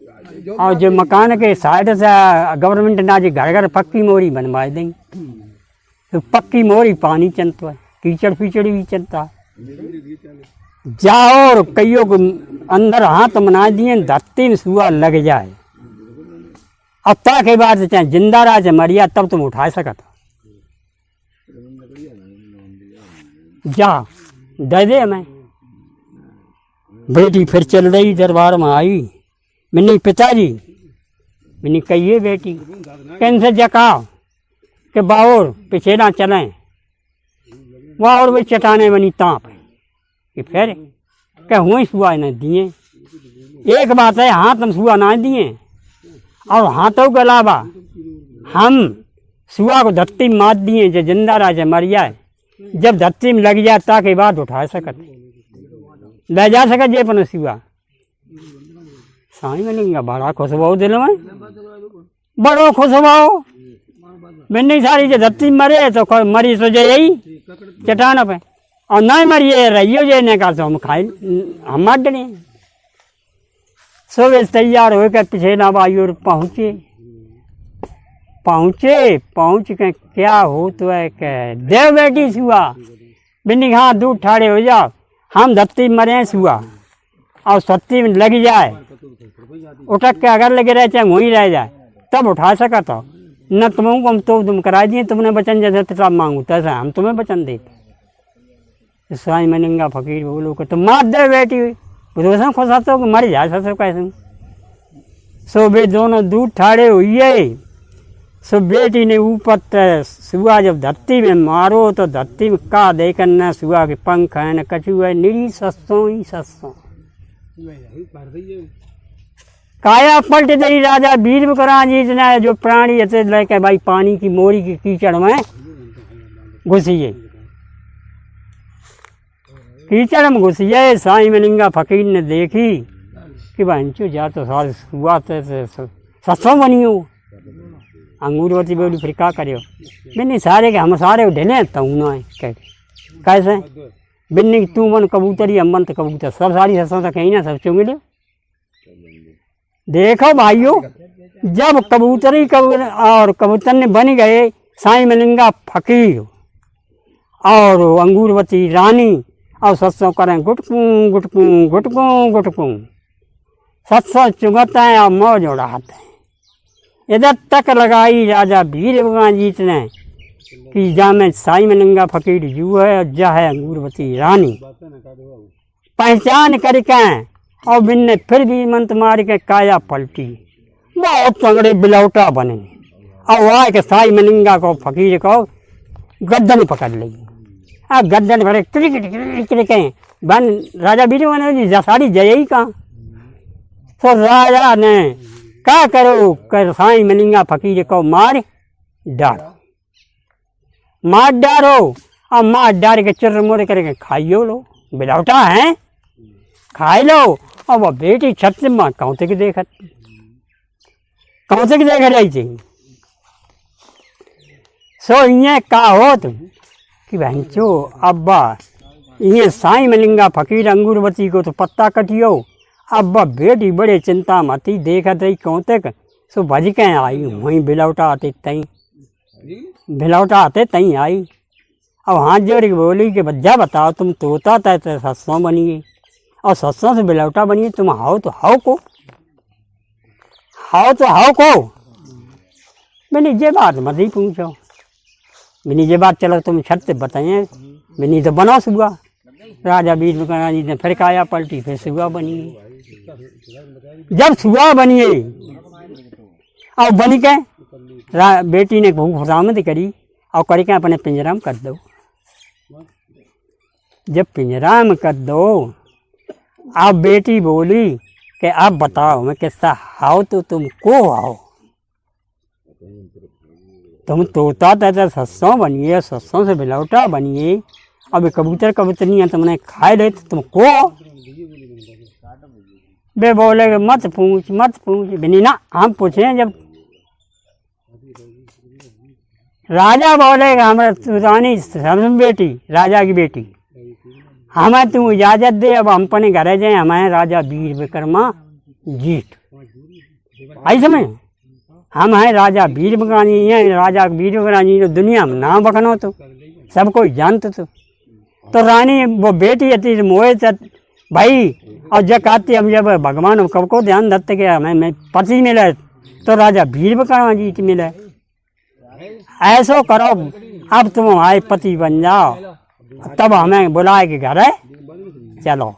और जो मकान के साइड से गवर्नमेंट ना जी घर घर पक्की मोरी बनवा देंगे, तो पक्की मोरी पानी चलता है, कीचड़ पीचड़ भी चलता है। जाओ और कईयों को अंदर हाथ मना दिए, धरती में सुआ लग जाए, अब तक के बाद चाहे जिंदा रहा चाहे मरिया, तब तुम उठा सकता। जा दे दे मैं। बेटी फिर चल रही दरबार में आई। मैंने पिताजी, मैंने कहिए बेटी कैसे जकाओ कि बाउर पीछे ना चलें, वहाँ और वही चटाने बनी ताप कि फिर क्या हुए सुआ न दिए। एक बात है, हाथ हम सुआ ना दिए, और हाथों के अलावा हम सुआ को धरती में मार दिए, जो जिंदा राजा मर जाए, जब धरती में लग जाए ताकि बात उठा सकत, ले जा सकत जे अपन सुआ। साईं मैंने बड़ा खुश भाव दिल में, बड़ो खुश भाव। मैंने सारी जो धरती मरे तो मरी सो यही चटाना पे, और नहीं मरिए रहियो जे ने का, तो हम खाए हम मर डरे। सुबह तैयार होकर पीछे ना बाई और पहुँचे। पहुँच के क्या हो तो है कि देव बेटी सुआ। बिन्नी हाँ दूध ठाड़े हो जाओ, हम धरती मरे सुआ, और सत्ती में लग जाए, उठक के अगर लगे रहे चाहे वहीं रह जाए, तब उठा सका। तो न तुमको हम तो तुम करा दिए, तुमने वचन जैसे पिता मांगू तैसे हम तुम्हें वचन देते। साईं मनिंगा फकीर बोलो कि तुम मार दे बेटी, रोशन खुश तो मर जाए ससुर कैसे। सो वे दोनों दूध ठाड़े हुई। सो बेटी ने ऊपर सुआ जब धरती में मारो तो धरती में का देखकर न सुआ के पंख है न कछू है, निरी सस्सों ही सस्सों। काया पलट गई राजा वीर विक्रम जी ने, जो प्राणी ऐसे लेके भाई पानी की मोरी की कीचड़ में घुसिए, कीचड़ में घुसिए। साईं मनिंगा फकीर ने देखी कि भाई जा तो सारे हुआ तो सत्सों बनियो। अंगूरवती बोली फिर क्या करियो? बिन्नी सारे के हम सारे ढेले तो ना है कैसे बिन्नी तू मन कबूतरी हम मन तो कबूतर, सब सारी सत्सों तो कहीं ना सब चुंग लो। देखो भाइयों, जब कबूतरी और कबूतर ने बन गए साईं मनिंगा फकीर और अंगूरवती रानी, और सत्सों करें गुटकूं गुटकूं गुटकूं गुटकूं, सत्सों चुगता है और मौज उड़ाते हैं। इधर तक लगाई राजा वीर विक्रम जीत ने कि जा में साईं मनिंगा फकीर जू है और जा है अंगूरवती रानी। पहचान करके और बिन्ने फिर भी मंत्र मार के काया पलटी, बहुत तगड़े बिलौटा बने, और वहाँ के साईं मनिंगा को फकीर को गर्दन पकड़ ली। अब गर्दन भरे क्रिके बन राजा वीर विक्रम जी सारी जय ही कहा। तो राजा ने क्या करो कर साईं मनिंगा फकीर को मार डारो, मार डारो, और मार डार के चुरमुर करके खाइयो लो, बिलौटा है खाई लो। और वह बेटी छत में कहते कि देखत कौन से जगह रही थी। सो ये का हो तुम कि भैंचो अब्बा ये साईं मिलिंगा फकीर अंगूरवती को तो पत्ता कटियो। अब्बा बेटी बड़े चिंता मती देखत रही कौन तक सो भज के आई वहीं बिलौटा आते तई आई। अब हाथ जोड़ के बोली कि बज्जा बताओ तुम तोता था तो सत्सों बनिए और सत्सों से बिलौटा बनिए, तुम हाओ तो हाओ को, हाओ तो हाओ को। मैंने ये बात मत ही पूछो, मैंने ये बात चलो तुम शर्त बताइए। मैंने तो बना सुबह राजा बीर बकाना जी ने फिर काया पलटी, फिर सुबह बनिए। जब सुबह बनिए और बन के बेटी ने भूख खुशामद करी और करके अपने पिंजरा में कर दो। जब पिंजरा में कर दो अब बेटी बोली कि अब बताओ मैं किसका हाओ तो तुम को आओ, तुम तोता तो सत्सों बनिए, सत्सों से बिलौटा बनिए। अब कबूतर कबूतरियाँ तुमने खाए ले तो तुम को आओ। वे बोले मत पूछ बिनी ना हम पूछे। जब राजा बोलेगा हमारा रानी बेटी राजा की बेटी हमें तू इजाजत दे, अब हम अपने घर जाए, हमें राजा वीर विक्रमा जीत आई समय हम हैं राजा वीर बकानी हैं। राजा वीर बकानी तो दुनिया में नाम बखनो तो सब कोई जानते तो रानी वो बेटी अति मोए भाई। और जब कहती हम जब भगवान कब को ध्यान धरते कि हमें पति मिले तो राजा वीर बकाना जीत मिले। ऐसो करो अब तुम हमारे पति बन जाओ, तब हमें बुलाए के घर है चलो।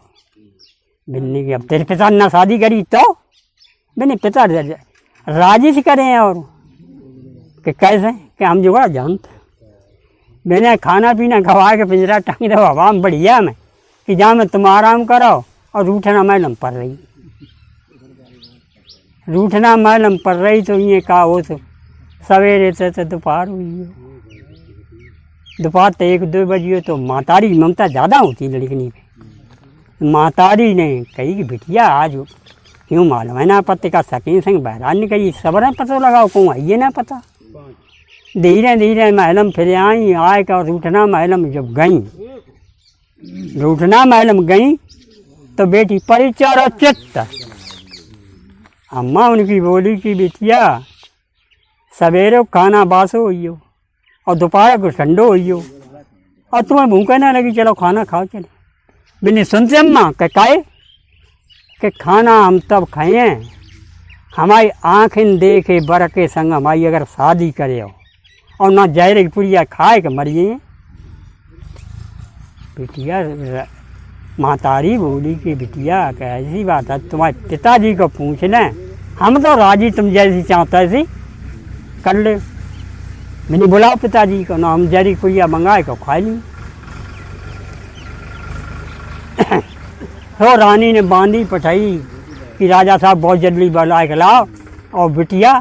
बिन्नी की अब तेरे पिता ने शादी करी तो मैंने पिता राजी से करें और कि कैसे कि हम जो जानते मैंने खाना पीना खवा के पिंजरा टांग दो हवा में बढ़िया में कि जहाँ में तुम आराम करो। और रूठना मैलम पड़ रही, रूठना मैलम पड़ रही तो ये कहा हो तो सवेरे से दोपहर हुई, दोपहर तो 1-2 बजे तो मातारी ममता ज़्यादा होती लड़कनी पे। मातारी ने कही कि बिटिया आज क्यों मालूम है ना पत्ते का सकीन संग बहरान ने कही सबर पता लगाओ कौन आइए ना पता। धीरे धीरे महलम फिर आई आए का रूठना महलम जब गई, रूठना महलम गई तो बेटी परिचार चित्त। अम्मा उनकी बोली कि बिटिया सवेरे खाना बासो हुई हो और दोपहर को ठंडो हुई हो और तुम्हें भूखा ना लगी चलो खाना खाओ चलो। बिन्नी सुनते अम्मा काहे कि खाना हम तब खाए हमारी आँखें देखे बर के संग हमारी अगर शादी करे हो और ना जहर की पुड़िया खाए के मरिए। बिटिया मातारी बोली कि बिटिया कैसी बात है, तुम्हारे पिताजी को पूछ लें, हम तो राजी तुम जैसी चाहता ऐसी कर ले। मैंने बुलाओ पिताजी को ना हम जहरी पुड़िया मंगाए को खा ली। तो रानी ने बांधी पठाई कि राजा साहब बहुत जल्दी बुला के लाओ और बिटिया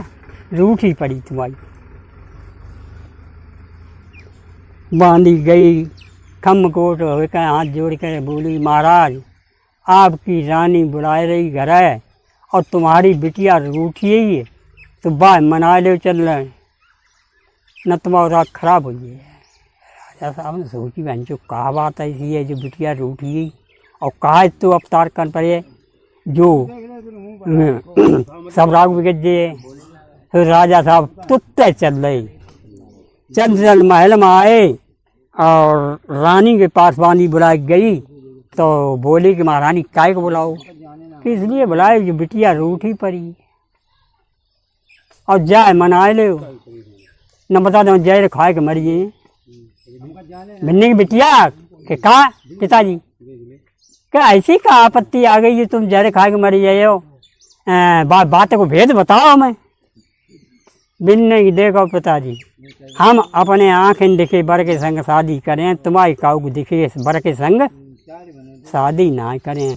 रूठी पड़ी तुम्हारी। बांधी गई खम कोट होकर हाथ जोड़ कर बोली महाराज आपकी रानी बुलाए रही घर है और तुम्हारी बिटिया रूठी ही है तो बाय मना ले चल रहे न तुम्हारा रात खराब हो गई। राजा साहब ने सोची बहन जो कहा बात ऐसी है जो बिटिया रूठी ही और कहा तो अवतार कर पड़े जो सब राग बिगड़ गए। तो राजा साहब तुत्ते चल रहे चल महल में आए और रानी के पास बांधी बुलाई गई तो बोली कि महारानी काय को बुलाओ कि इसलिए बुलाए जो बिटिया रूठी पड़ी और जाए मनाए ले न बता दो जहर खाए के मरिए। भिन्नी की बिटिया के कहा पिताजी क्या ऐसी का आपत्ति आ गई है तुम जहर खा के मरी जाए हो, बात को भेद बताओ हमें। बिन्ने की देखो पिताजी हम अपने आँखें दिखे बर के संग शादी करें, तुम्हारी काऊ को दिखे बर के संग शादी ना करें।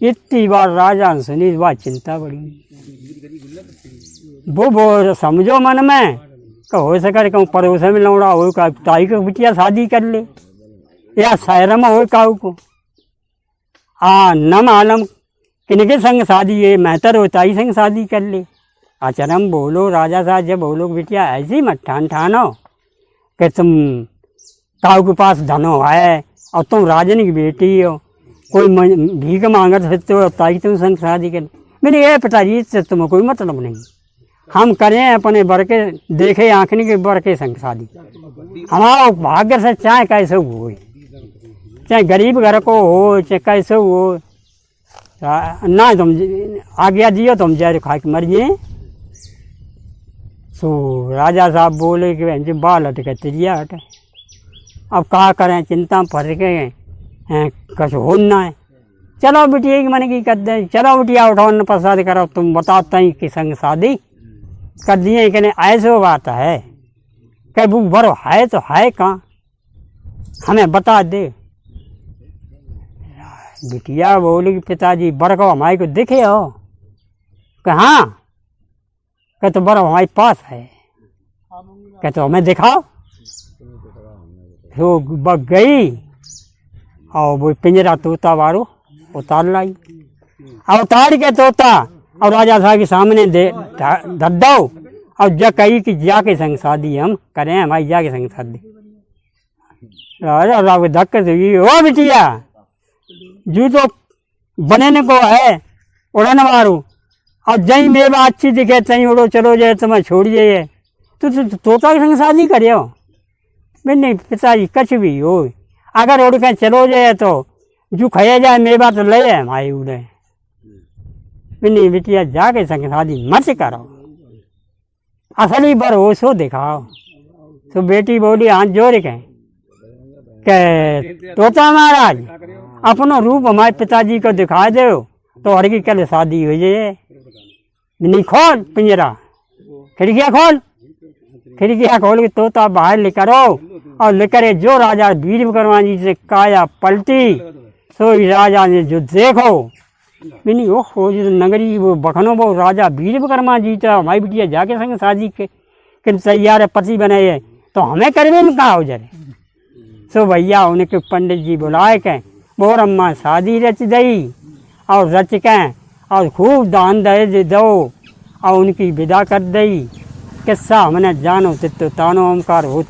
इतनी बार राजा ने सुनी इस बार चिंता बढ़ी। वो समझो मन में कि हो सके कहूँ पड़ोस में लौड़ा हो का ताई को बिटिया शादी कर ले या शहर में हो काऊ को न मालूम किनके संग शादी है मेहतर हो ताई संग शादी कर ले। आचरम बोलो राजा साहब जब बोलो बिटिया ऐसी मत ठानो कि तुम काऊ के पास धनो है और तुम राजन की बेटी हो, कोई भीख मांगत फिरते हो ताकि तुम संग शादी कर। मेरे ये पिताजी से तुम्हें कोई मतलब नहीं, हम करें अपने बड़के देखे आँखनी के बड़के संग शादी। हमारा भाग्य से चाहे कैसे हो, चाहे गरीब घर को हो चाहे कैसे हो, ना तुम आज्ञा दियो तुम जहर खा के मर जाए। तो राजा साहब बोले कि बाल हट के तिरिया हटे, अब क्या करें, चिंता में फंस गए, कुछ होना है। चलो बिटिया की मन की कर दें, चलो बिटिया उठाओ न प्रसाद करो, तुम बताते हैं कि संग शादी कर दिए कि नहीं। ऐसे बात है कि वो बड़ो है तो है कहाँ, हमें बता दे। बिटिया बोली कि पिताजी बड़को हमारे को दिखे हो, कि हाँ, कह तो बड़ा हमारे पास है, कह तो हमें दिखाओ। तो बग गई और वो पिंजरा तोता वारो उतार लाई, और उतार के तोता और राजा साहब के सामने धर दो और जब कही कि जाके संग शादी हम करें, हमारी जाके संग शादी। राजा साहब धक्के से ओ बिटिया जू तो बनने को है उड़न मारू, और जही मेवा अच्छी दिखे तही उड़ो चलो जाए तुम्हें छोड़ जाइए, तो तोता के संग शादी करियो। नहीं पिताजी कछ भी हो, अगर उड़ के चलो जाए तो जो खाया जाए मेवा तो ले जाए हमारी उड़े। नहीं बिटिया जाके संग शादी मत करो, असली भरोसो दिखाओ। तो बेटी बोली हाथ जोड़ के तोता महाराज अपनो रूप हमारे पिताजी को दिखा दो तो हर की कल शादी हो जाए। नहीं खोल पिंजरा, खिड़कियाँ खोल, खिड़कियाँ खोल के तोता बाहर लेकर आओ, और लेकर जो राजा वीर विक्रम जी से काया पलटी, सो राजा ने जो देखो नहीं ओहो जो नगरी वो बखनो वो राजा वीर विक्रमा जी तो हमारी बिटिया जाके संग शादी के तैयार है, पति बनाए, तो हमें करवे में कहा हो जाए। सो भैया उनके पंडित जी बुलाए के बोर अम्मा शादी रच दई, और रच के और खूब दान दे दो और उनकी विदा कर दई। किस्सा हमने जानो तो तानो ओमकार हो।